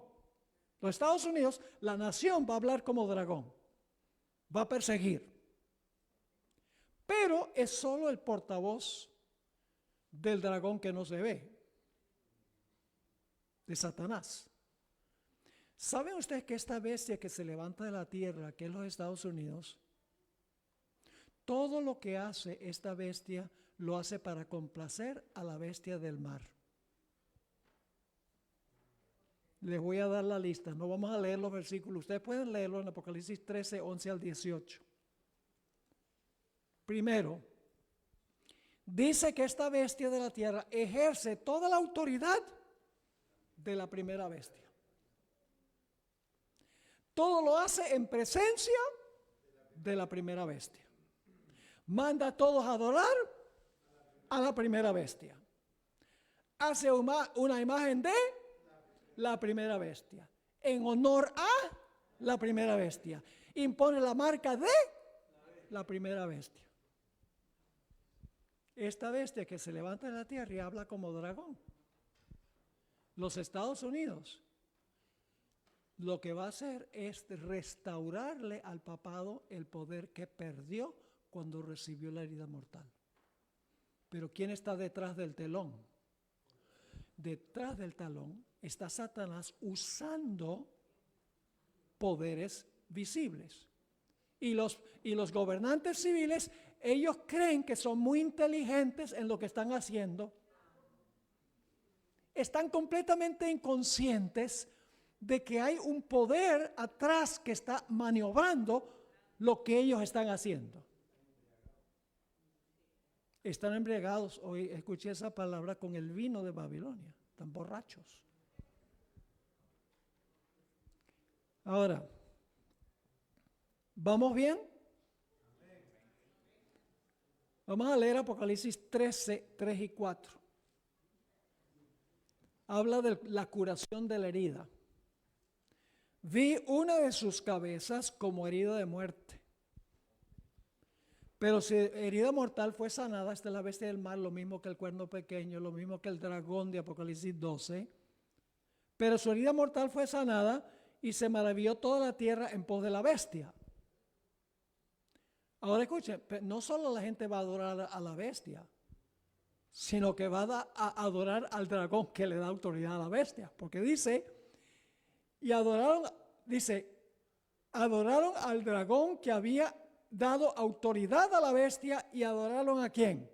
Los Estados Unidos, la nación, va a hablar como dragón, va a perseguir, pero es solo el portavoz del dragón que no se ve, de Satanás. ¿Saben ustedes que esta bestia que se levanta de la tierra, que es los Estados Unidos, todo lo que hace esta bestia lo hace para complacer a la bestia del mar? Les voy a dar la lista, no vamos a leer los versículos, ustedes pueden leerlo en Apocalipsis 13, 11 al 18. Primero, dice que esta bestia de la tierra ejerce toda la autoridad de la primera bestia. Todo lo hace en presencia de la primera bestia. Manda a todos a adorar a la primera bestia. Hace una imagen de la primera bestia, en honor a la primera bestia. Impone la marca de la primera bestia. Esta bestia que se levanta de la tierra y habla como dragón. Los Estados Unidos lo que va a hacer es restaurarle al papado el poder que perdió cuando recibió la herida mortal. Pero ¿quién está detrás del telón? Detrás del talón está Satanás usando poderes visibles. Y los gobernantes civiles, ellos creen que son muy inteligentes en lo que están haciendo. Están completamente inconscientes de que hay un poder atrás que está maniobrando lo que ellos están haciendo. Están embriagados, hoy escuché esa palabra, con el vino de Babilonia, están borrachos. Ahora, ¿vamos bien? Vamos a leer Apocalipsis 13, 3 y 4. Habla de la curación de la herida. Vi una de sus cabezas como herida de muerte. Pero si herida mortal fue sanada, esta es la bestia del mar, lo mismo que el cuerno pequeño, lo mismo que el dragón de Apocalipsis 12. Pero su herida mortal fue sanada y se maravilló toda la tierra en pos de la bestia. Ahora escuchen, no solo la gente va a adorar a la bestia, sino que va a adorar al dragón que le da autoridad a la bestia. Porque dice, y adoraron al dragón que había dado autoridad a la bestia, y adoraron ¿a quién?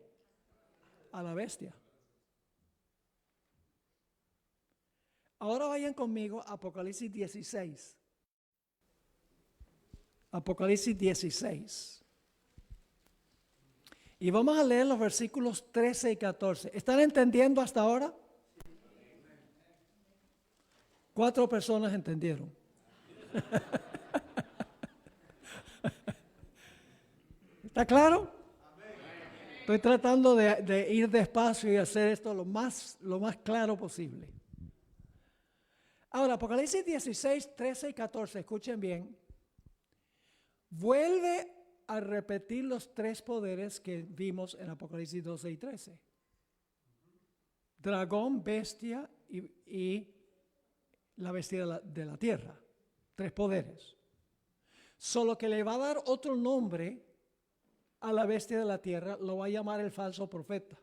A la bestia. Ahora vayan conmigo a Apocalipsis 16. Apocalipsis 16. Y vamos a leer los versículos 13 y 14. ¿Están entendiendo hasta ahora? 4 personas entendieron. ¿Está claro? Estoy tratando de ir despacio y hacer esto lo más claro posible. Ahora, Apocalipsis 16, 13 y 14, escuchen bien. Vuelve a repetir los tres poderes que vimos en Apocalipsis 12 y 13. Dragón, bestia y la bestia de la tierra. Tres poderes. Solo que le va a dar otro nombre a la bestia de la tierra, lo va a llamar el falso profeta.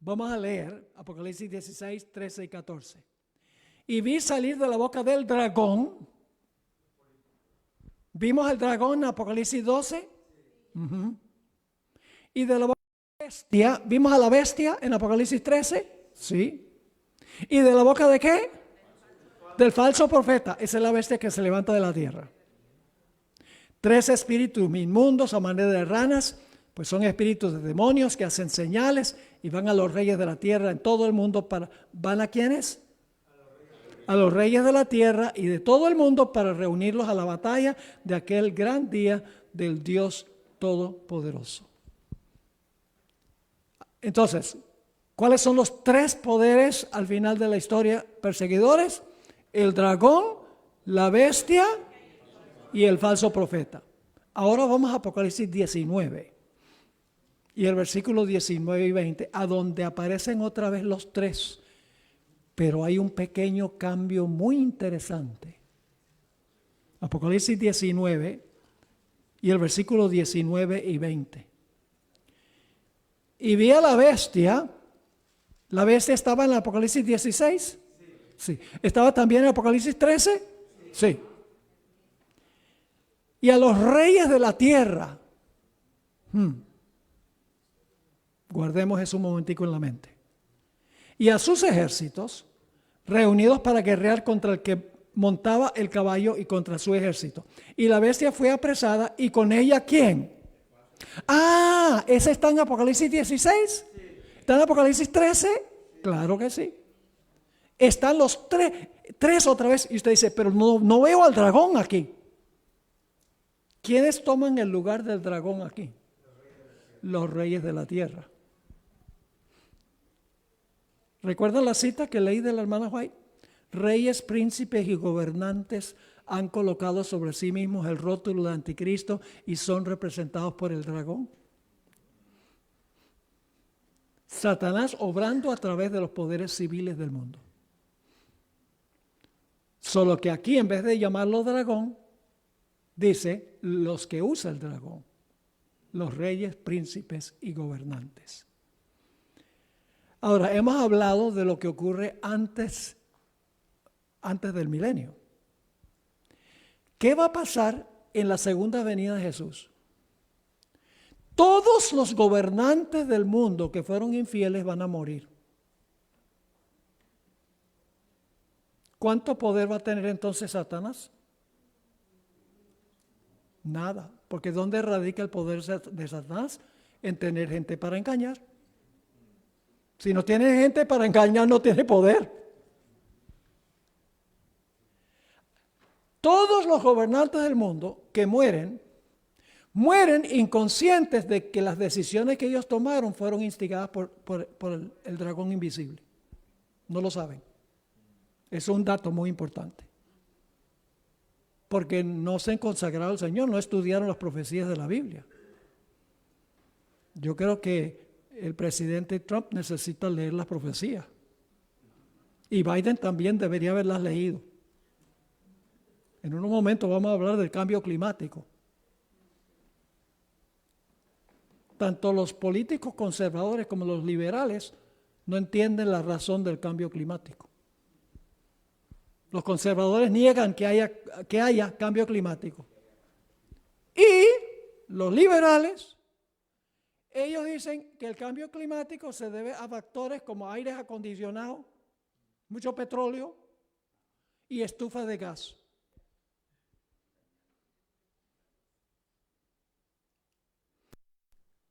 Vamos a leer Apocalipsis 16, 13 y 14. Y vi salir de la boca del dragón. ¿Vimos el dragón en Apocalipsis 12? Y de la boca de la bestia, ¿vimos a la bestia en Apocalipsis 13? Sí. ¿Y de la boca de qué? Del falso profeta. Esa es la bestia que se levanta de la tierra. Tres espíritus inmundos a manera de ranas, pues son espíritus de demonios que hacen señales y van a los reyes de la tierra en todo el mundo ¿van a quiénes? A los reyes de la tierra y de todo el mundo para reunirlos a la batalla de aquel gran día del Dios Todopoderoso. Entonces, ¿cuáles son los tres poderes al final de la historia perseguidores? El dragón, la bestia y el falso profeta. Ahora vamos a Apocalipsis 19 y el versículo 19 y 20, a donde aparecen otra vez los tres, pero hay un pequeño cambio muy interesante. Apocalipsis 19 y el versículo 19 y 20. Y vi a la bestia estaba en el Apocalipsis 16, sí. ¿Estaba también en el Apocalipsis 13? Sí. Y a los reyes de la tierra. Guardemos eso un momentico en la mente. Y a sus ejércitos, reunidos para guerrear contra el que montaba el caballo y contra su ejército. Y la bestia fue apresada, y con ella, ¿quién? ¿Ese está en Apocalipsis 16? ¿Está en Apocalipsis 13? Claro que sí. Están los tres otra vez, y usted dice, pero no veo al dragón aquí. ¿Quiénes toman el lugar del dragón aquí? Los reyes de la tierra. ¿Recuerdan la cita que leí de la hermana White? Reyes, príncipes y gobernantes han colocado sobre sí mismos el rótulo de anticristo y son representados por el dragón. Satanás obrando a través de los poderes civiles del mundo. Solo que aquí, en vez de llamarlo dragón, dice los que usa el dragón, los reyes, príncipes y gobernantes. Ahora, hemos hablado de lo que ocurre antes del milenio. ¿Qué va a pasar en la segunda venida de Jesús? Todos los gobernantes del mundo que fueron infieles van a morir. ¿Cuánto poder va a tener entonces Satanás? Nada, porque ¿dónde radica el poder de Satanás? En tener gente para engañar. Si no tiene gente para engañar, no tiene poder. Todos los gobernantes del mundo que mueren inconscientes de que las decisiones que ellos tomaron fueron instigadas por el dragón invisible. No lo saben. Eso es un dato muy importante. Porque no se han consagrado al Señor, no estudiaron las profecías de la Biblia. Yo creo que el presidente Trump necesita leer las profecías. Y Biden también debería haberlas leído. En unos momentos vamos a hablar del cambio climático. Tanto los políticos conservadores como los liberales no entienden la razón del cambio climático. Los conservadores niegan que haya cambio climático. Y los liberales, ellos dicen que el cambio climático se debe a factores como aires acondicionados, mucho petróleo y estufas de gas.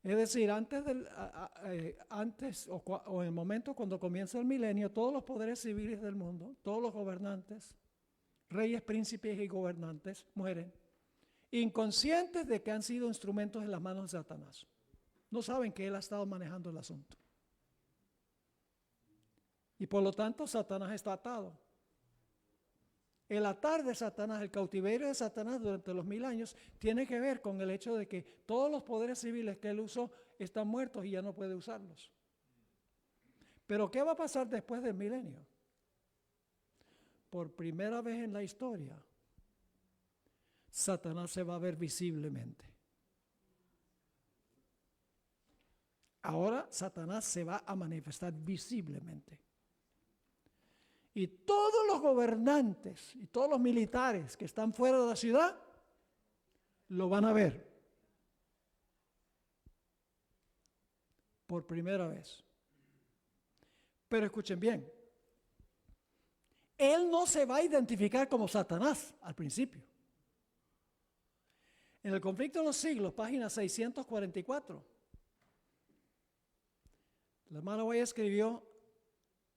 Es decir, antes o en el momento cuando comienza el milenio, todos los poderes civiles del mundo, todos los gobernantes, reyes, príncipes y gobernantes mueren. inconscientes de que han sido instrumentos en las manos de Satanás. No saben que él ha estado manejando el asunto. Y por lo tanto, Satanás está atado. El atar de Satanás, el cautiverio de Satanás durante los 1000 años, tiene que ver con el hecho de que todos los poderes civiles que él usó están muertos y ya no puede usarlos. Pero ¿qué va a pasar después del milenio? Por primera vez en la historia, Satanás se va a ver visiblemente. Ahora Satanás se va a manifestar visiblemente. Y todos los gobernantes y todos los militares que están fuera de la ciudad lo van a ver por primera vez. Pero escuchen bien, él no se va a identificar como Satanás al principio. En el Conflicto de los Siglos, página 644, la hermana White escribió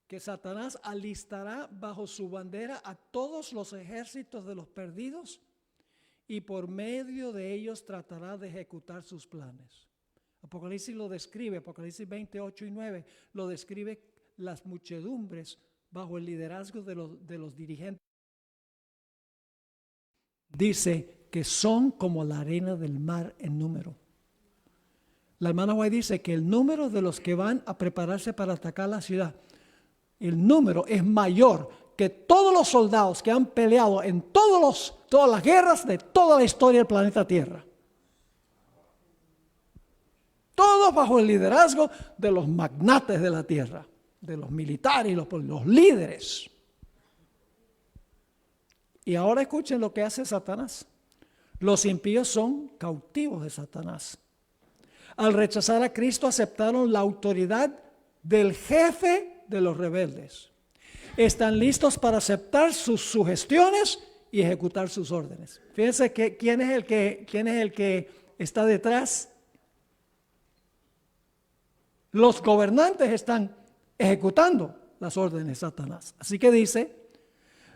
que Satanás alistará bajo su bandera a todos los ejércitos de los perdidos y por medio de ellos tratará de ejecutar sus planes. Apocalipsis lo describe, Apocalipsis 28 y 9 lo describe las muchedumbres bajo el liderazgo de los dirigentes. Dice que son como la arena del mar en número. La hermana White dice que el número de los que van a prepararse para atacar la ciudad, el número es mayor que todos los soldados que han peleado en todas las guerras de toda la historia del planeta Tierra. Todos bajo el liderazgo de los magnates de la tierra, de los militares y los líderes. Y ahora escuchen lo que hace Satanás. Los impíos son cautivos de Satanás. Al rechazar a Cristo aceptaron la autoridad del jefe de los rebeldes. Están listos para aceptar sus sugestiones y ejecutar sus órdenes. Fíjense que quién es el que está detrás. Los gobernantes están ejecutando las órdenes de Satanás. Así que dice,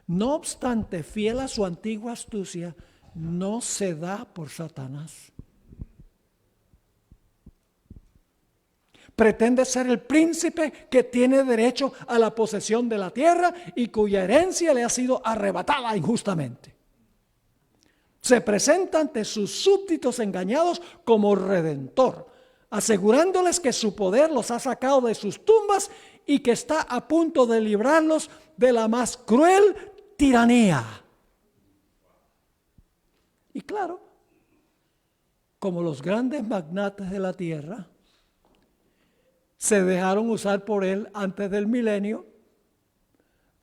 no obstante, fiel a su antigua astucia, no se da por Satanás. Pretende ser el príncipe que tiene derecho a la posesión de la tierra y cuya herencia le ha sido arrebatada injustamente. Se presenta ante sus súbditos engañados como redentor, asegurándoles que su poder los ha sacado de sus tumbas y que está a punto de librarlos de la más cruel tiranía. Y claro, como los grandes magnates de la tierra se dejaron usar por él antes del milenio,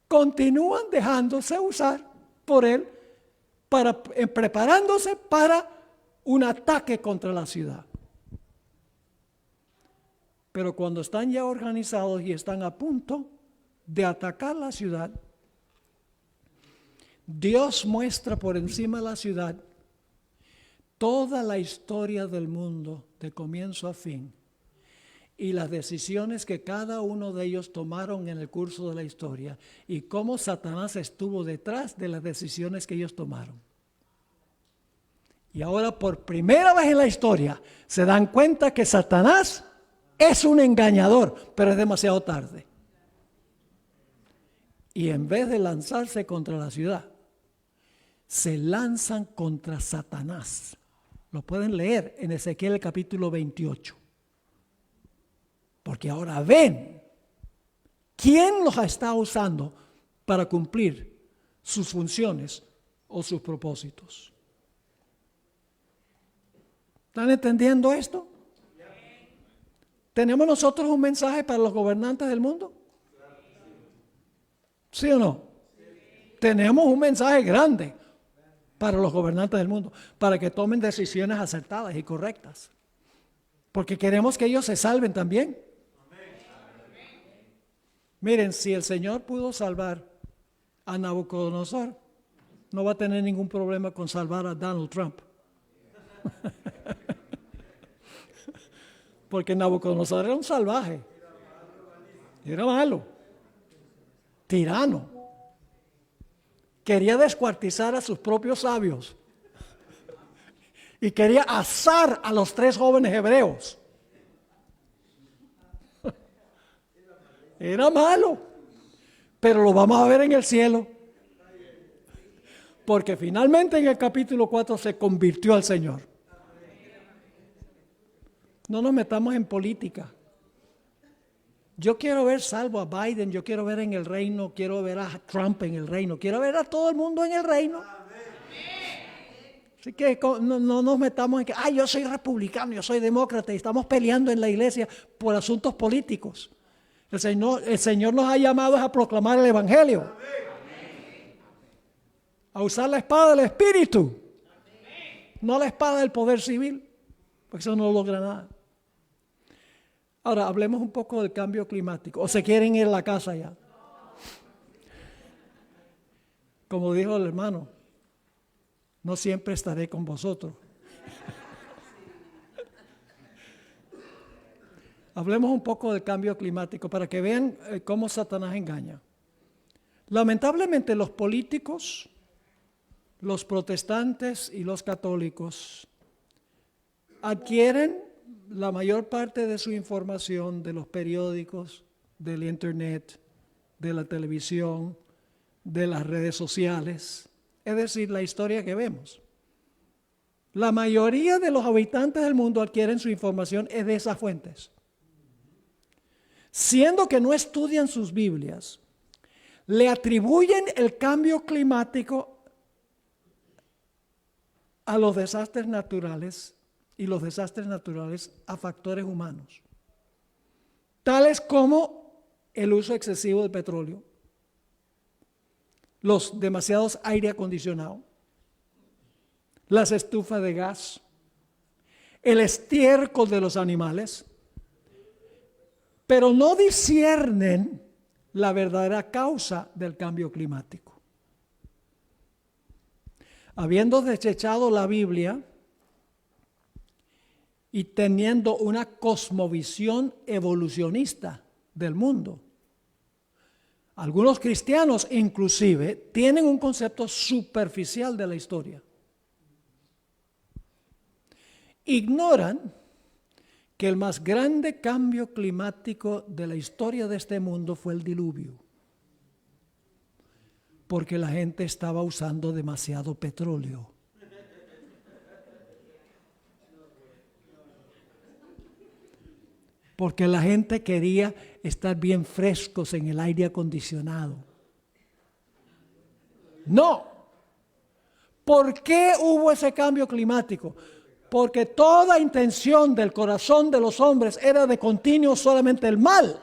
continúan dejándose usar por él preparándose para un ataque contra la ciudad. Pero cuando están ya organizados y están a punto de atacar la ciudad, Dios muestra por encima de la ciudad toda la historia del mundo de comienzo a fin y las decisiones que cada uno de ellos tomaron en el curso de la historia y cómo Satanás estuvo detrás de las decisiones que ellos tomaron. Y ahora por primera vez en la historia se dan cuenta que Satanás es un engañador, pero es demasiado tarde. Y en vez de lanzarse contra la ciudad, se lanzan contra Satanás. Lo pueden leer en Ezequiel capítulo 28. Porque ahora ven quién los está usando para cumplir sus funciones o sus propósitos. ¿Están entendiendo esto? ¿Tenemos nosotros un mensaje para los gobernantes del mundo? ¿Sí o no? Tenemos un mensaje grande para los gobernantes del mundo, para que tomen decisiones acertadas y correctas. Porque queremos que ellos se salven también. Miren, si el Señor pudo salvar a Nabucodonosor, no va a tener ningún problema con salvar a Donald Trump. Porque Nabucodonosor era un salvaje, era malo, tirano, quería descuartizar a sus propios sabios. y quería asar a los 3 jóvenes hebreos. Era malo, pero lo vamos a ver en el cielo. Porque finalmente en el capítulo 4 se convirtió al Señor. No nos metamos en política. Yo quiero ver salvo a Biden, yo quiero ver en el reino, quiero ver a Trump en el reino, quiero ver a todo el mundo en el reino. Así que no nos metamos en que, yo soy republicano, yo soy demócrata y estamos peleando en la iglesia por asuntos políticos. El Señor nos ha llamado a proclamar el Evangelio. A usar la espada del Espíritu. No la espada del poder civil, porque eso no logra nada. Ahora, hablemos un poco del cambio climático. ¿O se quieren ir a la casa ya? Como dijo el hermano, no siempre estaré con vosotros. Hablemos un poco del cambio climático para que vean cómo Satanás engaña. Lamentablemente los políticos, los protestantes y los católicos adquieren la mayor parte de su información de los periódicos, del internet, de la televisión, de las redes sociales, es decir, la historia que vemos. La mayoría de los habitantes del mundo adquieren su información es de esas fuentes. Siendo que no estudian sus Biblias, le atribuyen el cambio climático a los desastres naturales y los desastres naturales a factores humanos, tales como el uso excesivo de petróleo, los demasiados aire acondicionado, las estufas de gas, el estiércol de los animales, pero no disciernen la verdadera causa del cambio climático. Habiendo desechado la Biblia y teniendo una cosmovisión evolucionista del mundo, algunos cristianos inclusive tienen un concepto superficial de la historia. Ignoran que el más grande cambio climático de la historia de este mundo fue el diluvio, porque la gente estaba usando demasiado petróleo. Porque la gente quería estar bien frescos en el aire acondicionado. No. ¿Por qué hubo ese cambio climático? Porque toda intención del corazón de los hombres era de continuo solamente el mal.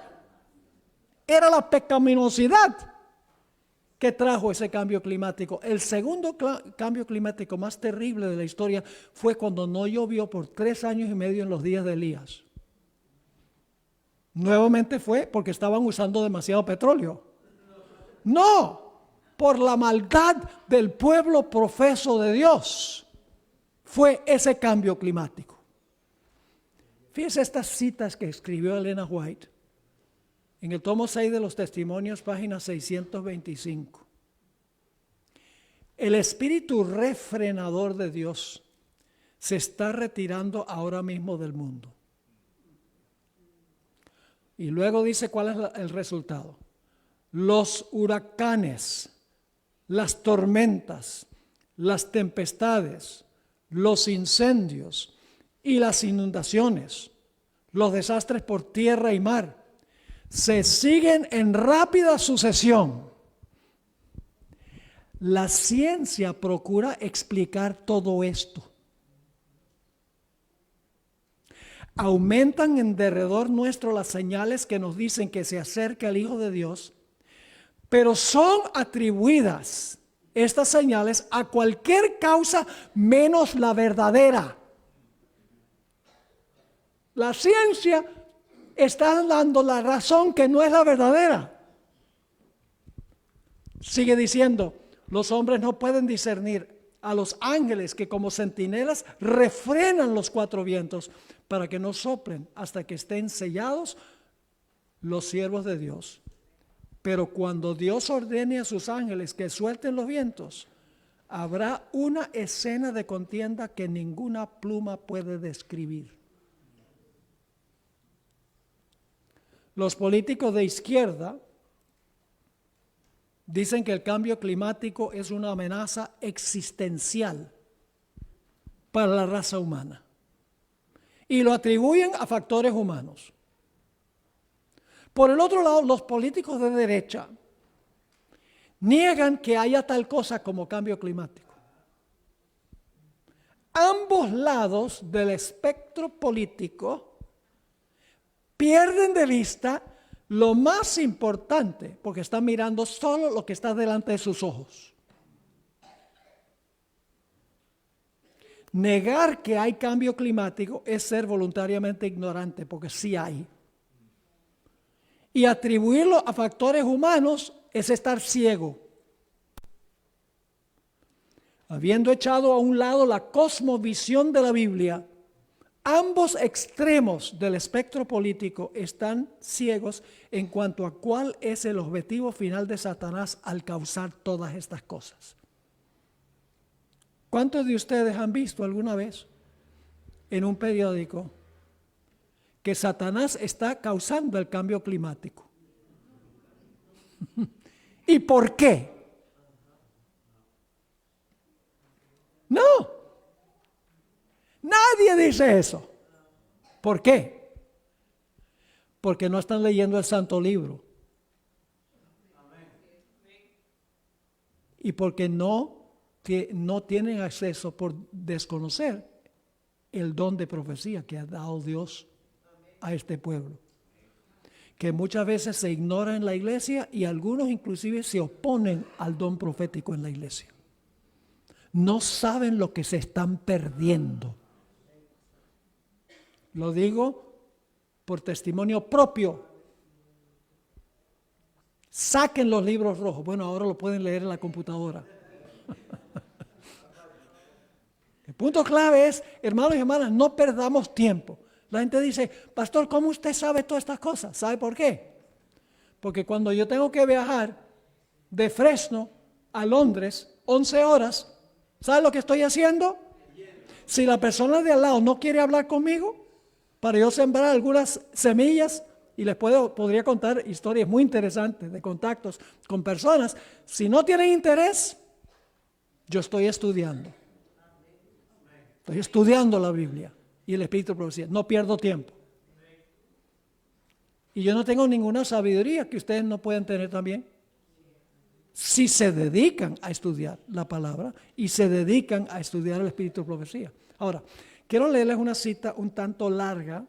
Era la pecaminosidad que trajo ese cambio climático. El segundo cambio climático más terrible de la historia fue cuando no llovió por 3 años y medio en los días de Elías. Nuevamente fue porque estaban usando demasiado petróleo. No, por la maldad del pueblo profeso de Dios fue ese cambio climático. Fíjese estas citas que escribió Elena White en el tomo 6 de los Testimonios, página 625. El espíritu refrenador de Dios se está retirando ahora mismo del mundo. Y luego dice cuál es el resultado. Los huracanes, las tormentas, las tempestades, los incendios y las inundaciones, los desastres por tierra y mar, se siguen en rápida sucesión. La ciencia procura explicar todo esto. Aumentan en derredor nuestro las señales que nos dicen que se acerca el Hijo de Dios, pero son atribuidas estas señales a cualquier causa menos la verdadera. La ciencia está dando la razón que no es la verdadera. Sigue diciendo, los hombres no pueden discernir a los ángeles que como centinelas refrenan los 4 vientos para que no soplen hasta que estén sellados los siervos de Dios. Pero cuando Dios ordene a sus ángeles que suelten los vientos, habrá una escena de contienda que ninguna pluma puede describir. Los políticos de izquierda dicen que el cambio climático es una amenaza existencial para la raza humana y lo atribuyen a factores humanos. Por el otro lado, los políticos de derecha niegan que haya tal cosa como cambio climático. Ambos lados del espectro político pierden de vista lo más importante porque están mirando solo lo que está delante de sus ojos. Negar que hay cambio climático es ser voluntariamente ignorante, porque sí hay. Y atribuirlo a factores humanos es estar ciego. Habiendo echado a un lado la cosmovisión de la Biblia, ambos extremos del espectro político están ciegos en cuanto a cuál es el objetivo final de Satanás al causar todas estas cosas. ¿Cuántos de ustedes han visto alguna vez en un periódico que Satanás está causando el cambio climático? ¿Y por qué? No. Nadie dice eso. ¿Por qué? Porque no están leyendo el Santo Libro. Y porque no tienen acceso por desconocer el don de profecía que ha dado Dios a este pueblo, que muchas veces se ignora en la iglesia y algunos inclusive se oponen al don profético en la iglesia. No saben lo que se están perdiendo. Lo digo por testimonio propio. Saquen los libros rojos. Bueno, ahora lo pueden leer en la computadora. El punto clave es, hermanos y hermanas, no perdamos tiempo. La gente dice, pastor, ¿cómo usted sabe todas estas cosas? ¿Sabe por qué? Porque cuando yo tengo que viajar de Fresno a Londres, 11 horas, ¿sabe lo que estoy haciendo? Si la persona de al lado no quiere hablar conmigo, para yo sembrar algunas semillas, y les podría contar historias muy interesantes de contactos con personas, si no tienen interés, yo estoy estudiando. Estoy estudiando la Biblia y el Espíritu de Profecía. No pierdo tiempo. Y yo no tengo ninguna sabiduría que ustedes no pueden tener también. Si se dedican a estudiar la palabra y se dedican a estudiar el Espíritu de Profecía. Ahora, quiero leerles una cita un tanto larga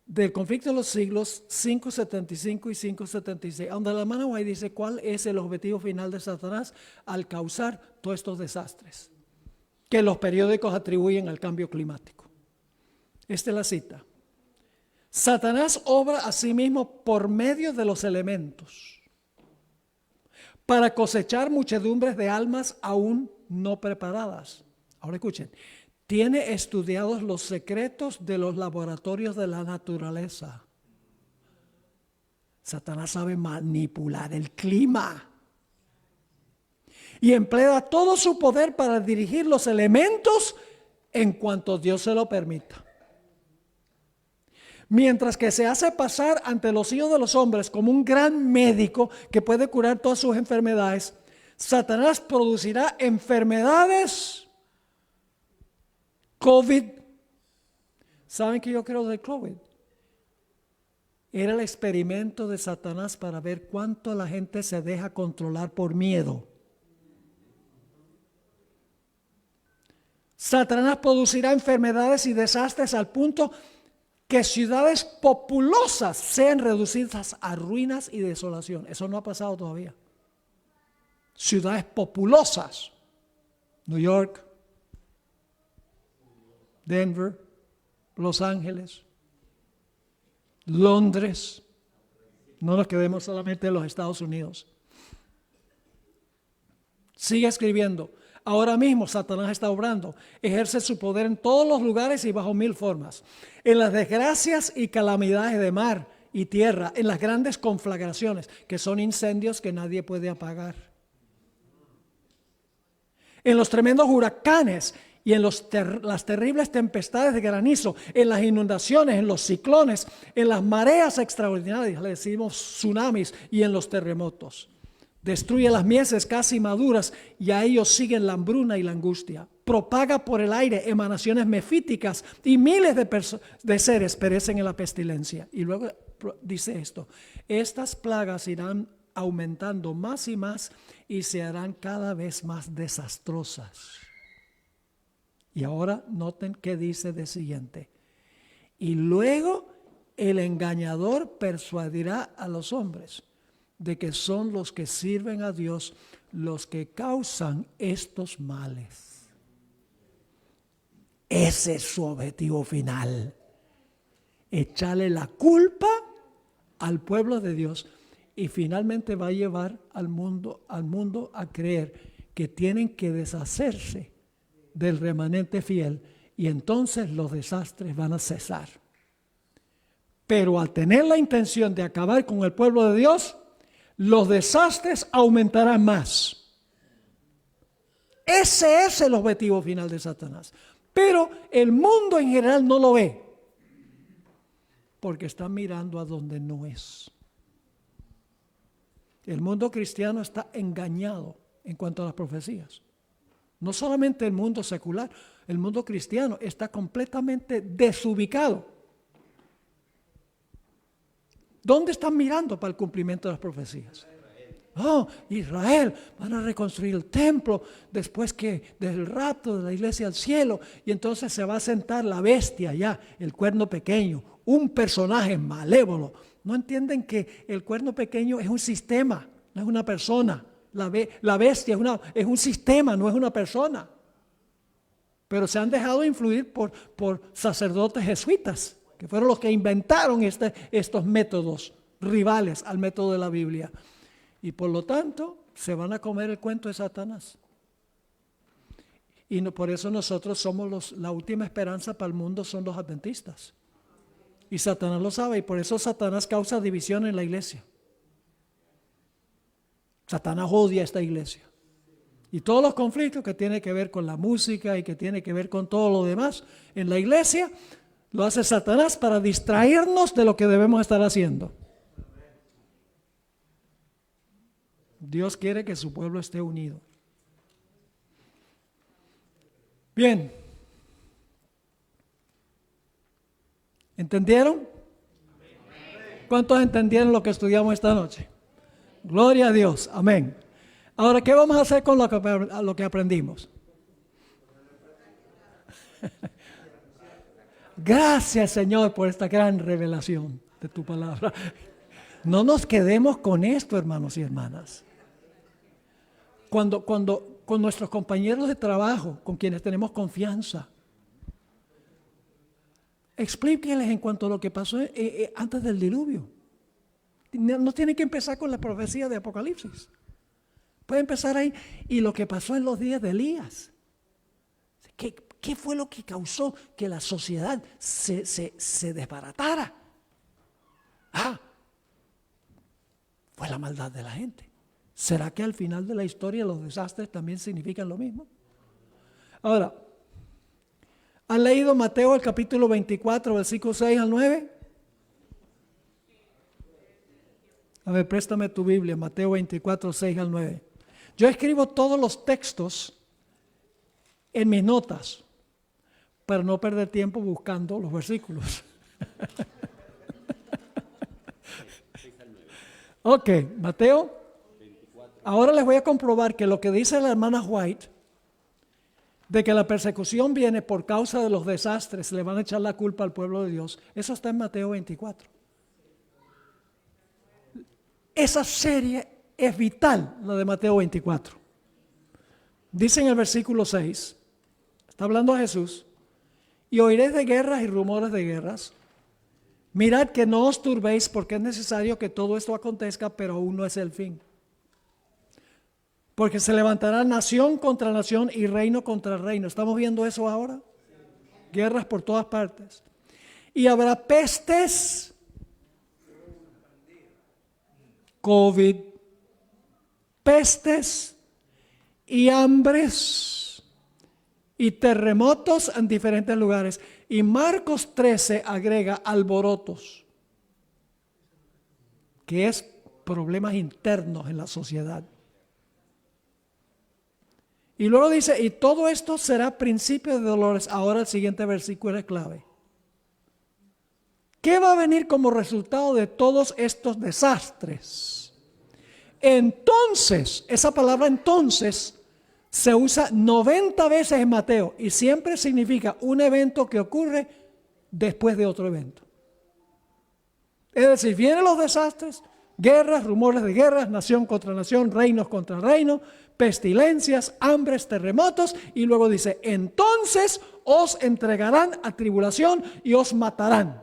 del Conflicto de los Siglos 575 y 576, donde la hermana White dice cuál es el objetivo final de Satanás al causar todos estos desastres que los periódicos atribuyen al cambio climático. Esta es la cita. Satanás obra a sí mismo por medio de los elementos para cosechar muchedumbres de almas aún no preparadas. Ahora escuchen. Tiene estudiados los secretos de los laboratorios de la naturaleza. Satanás sabe manipular el clima y emplea todo su poder para dirigir los elementos en cuanto Dios se lo permita. Mientras que se hace pasar ante los hijos de los hombres como un gran médico que puede curar todas sus enfermedades, Satanás producirá enfermedades COVID. ¿Saben qué yo creo del COVID? Era el experimento de Satanás para ver cuánto la gente se deja controlar por miedo. Satanás producirá enfermedades y desastres al punto que ciudades populosas sean reducidas a ruinas y desolación. Eso no ha pasado todavía. Ciudades populosas. New York, Denver, Los Ángeles, Londres. No nos quedemos solamente en los Estados Unidos. Sigue escribiendo. Ahora mismo Satanás está obrando. Ejerce su poder en todos los lugares y bajo mil formas. En las desgracias y calamidades de mar y tierra. En las grandes conflagraciones, que son incendios que nadie puede apagar. en los tremendos huracanes y en las terribles tempestades de granizo, en las inundaciones, en los ciclones, en las mareas extraordinarias, le decimos tsunamis, y en los terremotos. Destruye las mieses casi maduras y a ellos siguen la hambruna y la angustia. Propaga por el aire emanaciones mefíticas y miles de seres perecen en la pestilencia. Y luego dice esto: estas plagas irán aumentando más y más y se harán cada vez más desastrosas. Y ahora noten qué dice de siguiente: y luego el engañador persuadirá a los hombres de que son los que sirven a Dios los que causan estos males. Ese es su objetivo final: echarle la culpa al pueblo de Dios, y finalmente va a llevar al mundo a creer que tienen que deshacerse del remanente fiel, y entonces los desastres van a cesar. Pero al tener la intención de acabar con el pueblo de Dios, los desastres aumentarán más. Ese es el objetivo final de Satanás. Pero el mundo en general no lo ve, porque está mirando a donde no es. El mundo cristiano está engañado en cuanto a las profecías. No solamente el mundo secular, el mundo cristiano está completamente desubicado. ¿Dónde están mirando para el cumplimiento de las profecías? Oh, Israel, van a reconstruir el templo después que del rapto de la iglesia al cielo, y entonces se va a sentar la bestia ya, el cuerno pequeño, un personaje malévolo. ¿No entienden que el cuerno pequeño es un sistema, no es una persona? La bestia es un sistema, no es una persona. Pero se han dejado influir por sacerdotes jesuitas, que fueron los que inventaron estos métodos rivales al método de la Biblia. Y por lo tanto, se van a comer el cuento de Satanás. Y por eso nosotros somos la última esperanza para el mundo, son los adventistas. Y Satanás lo sabe, y por eso Satanás causa división en la iglesia. Satanás odia a esta iglesia. Y todos los conflictos que tienen que ver con la música y que tienen que ver con todo lo demás en la iglesia, lo hace Satanás para distraernos de lo que debemos estar haciendo. Dios quiere que su pueblo esté unido. Bien. ¿Entendieron? ¿Cuántos entendieron lo que estudiamos esta noche? Gloria a Dios. Amén. Ahora, ¿qué vamos a hacer con lo que aprendimos? Gracias, Señor, por esta gran revelación de tu palabra. No nos quedemos con esto, hermanos y hermanas. Cuando con nuestros compañeros de trabajo, con quienes tenemos confianza, explíquenles en cuanto a lo que pasó antes del diluvio. No tienen que empezar con la profecía de Apocalipsis. Puede empezar ahí. Y lo que pasó en los días de Elías. ¿Qué fue lo que causó que la sociedad se desbaratara? Fue la maldad de la gente. ¿Será que al final de la historia los desastres también significan lo mismo? Ahora, ¿han leído Mateo el capítulo 24, versículos 6 al 9? A ver, préstame tu Biblia, Mateo 24, 6 al 9. Yo escribo todos los textos en mis notas para no perder tiempo buscando los versículos. Ok, Mateo. Ahora les voy a comprobar que lo que dice la hermana White, de que la persecución viene por causa de los desastres, le van a echar la culpa al pueblo de Dios, eso está en Mateo 24. Esa serie es vital, la de Mateo 24. Dice en el versículo 6, está hablando a Jesús: y oiréis de guerras y rumores de guerras. Mirad que no os turbéis, porque es necesario que todo esto acontezca, pero aún no es el fin. Porque se levantará nación contra nación y reino contra reino. ¿Estamos viendo eso ahora? Guerras por todas partes. Y habrá pestes, COVID, pestes y hambres y terremotos en diferentes lugares. Y Marcos 13 agrega alborotos, que es problemas internos en la sociedad. Y luego dice, y todo esto será principio de dolores. Ahora el siguiente versículo es clave. ¿Qué va a venir como resultado de todos estos desastres? Entonces, esa palabra entonces se usa 90 veces en Mateo y siempre significa un evento que ocurre después de otro evento. Es decir, vienen los desastres, guerras, rumores de guerras, nación contra nación, reinos contra reinos, pestilencias, hambres, terremotos, y luego dice, entonces os entregarán a tribulación y os matarán.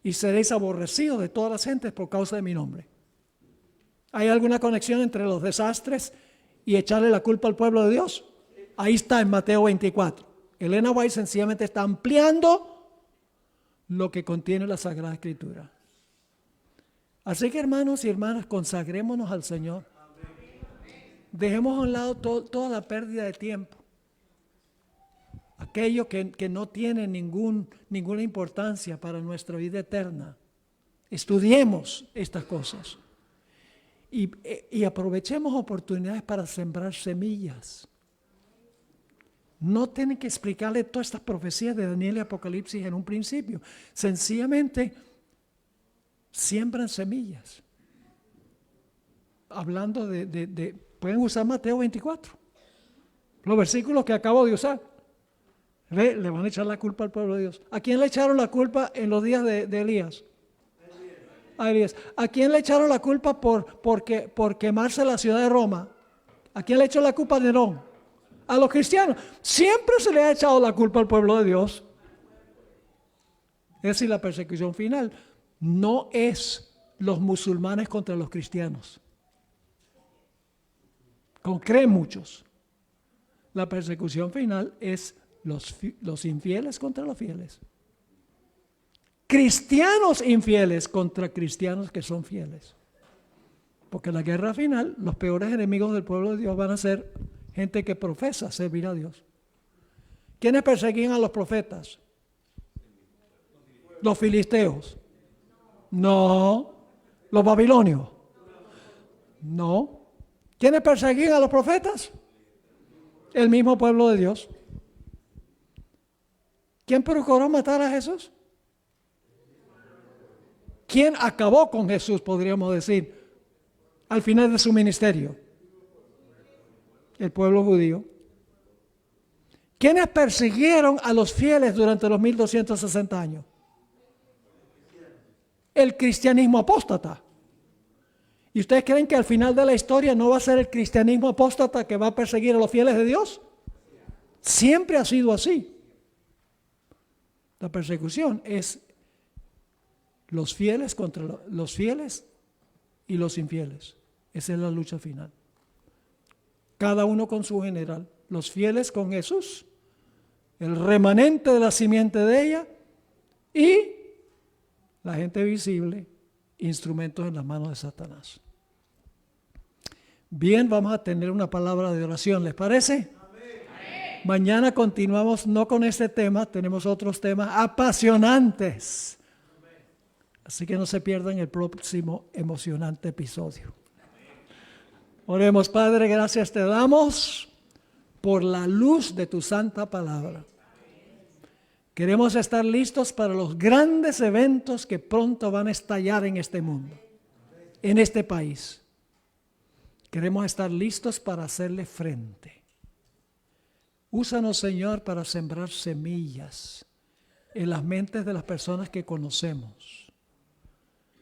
Y seréis aborrecidos de todas las gentes por causa de mi nombre. ¿Hay alguna conexión entre los desastres y echarle la culpa al pueblo de Dios? Ahí está en Mateo 24. Elena White sencillamente está ampliando lo que contiene la Sagrada Escritura. Así que, hermanos y hermanas, consagrémonos al Señor. Dejemos a un lado toda la pérdida de tiempo. Aquello que no tiene ninguna importancia para nuestra vida eterna. Estudiemos estas cosas. Y aprovechemos oportunidades para sembrar semillas. No tienen que explicarle todas estas profecías de Daniel y Apocalipsis en un principio. Sencillamente siembran semillas. Hablando pueden usar Mateo 24. Los versículos que acabo de usar. Le van a echar la culpa al pueblo de Dios. ¿A quién le echaron la culpa en los días de Elías? A Elías. ¿A quién le echaron la culpa por quemarse la ciudad de Roma? ¿A quién le echó la culpa de Nerón? A los cristianos. Siempre se le ha echado la culpa al pueblo de Dios. Es decir, la persecución final no es los musulmanes contra los cristianos, como creen muchos. La persecución final es los infieles contra los fieles. Cristianos infieles contra cristianos que son fieles. Porque en la guerra final, los peores enemigos del pueblo de Dios van a ser gente que profesa servir a Dios. ¿Quiénes perseguían a los profetas? Los filisteos. No. Los babilonios. No. ¿Quiénes perseguían a los profetas? El mismo pueblo de Dios. ¿Quién procuró matar a Jesús? ¿Quién acabó con Jesús, podríamos decir, al final de su ministerio? El pueblo judío. ¿Quiénes persiguieron a los fieles durante los 1260 años? El cristianismo apóstata. ¿Y ustedes creen que al final de la historia no va a ser el cristianismo apóstata que va a perseguir a los fieles de Dios? Siempre ha sido así. La persecución es los fieles contra los fieles y los infieles. Esa es la lucha final. Cada uno con su general. Los fieles con Jesús, el remanente de la simiente de ella y la gente visible, instrumentos en las manos de Satanás. Bien, vamos a tener una palabra de oración, ¿les parece? Amén. Mañana continuamos no con este tema, tenemos otros temas apasionantes. Así que no se pierdan el próximo emocionante episodio. Oremos, Padre, gracias te damos por la luz de tu santa palabra. Queremos estar listos para los grandes eventos que pronto van a estallar en este mundo, en este país. Queremos estar listos para hacerle frente. Úsanos, Señor, para sembrar semillas en las mentes de las personas que conocemos.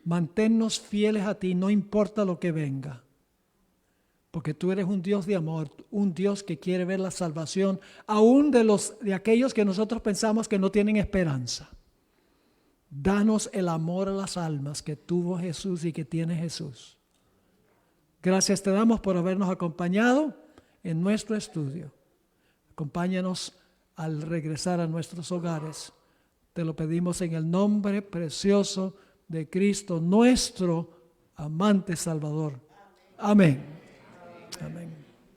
Manténnos fieles a ti, no importa lo que venga. Porque tú eres un Dios de amor, un Dios que quiere ver la salvación, aún de aquellos que nosotros pensamos que no tienen esperanza. Danos el amor a las almas que tuvo Jesús y que tiene Jesús. Gracias te damos por habernos acompañado en nuestro estudio. Acompáñanos al regresar a nuestros hogares. Te lo pedimos en el nombre precioso de Cristo, nuestro amante Salvador. Amén. Amén.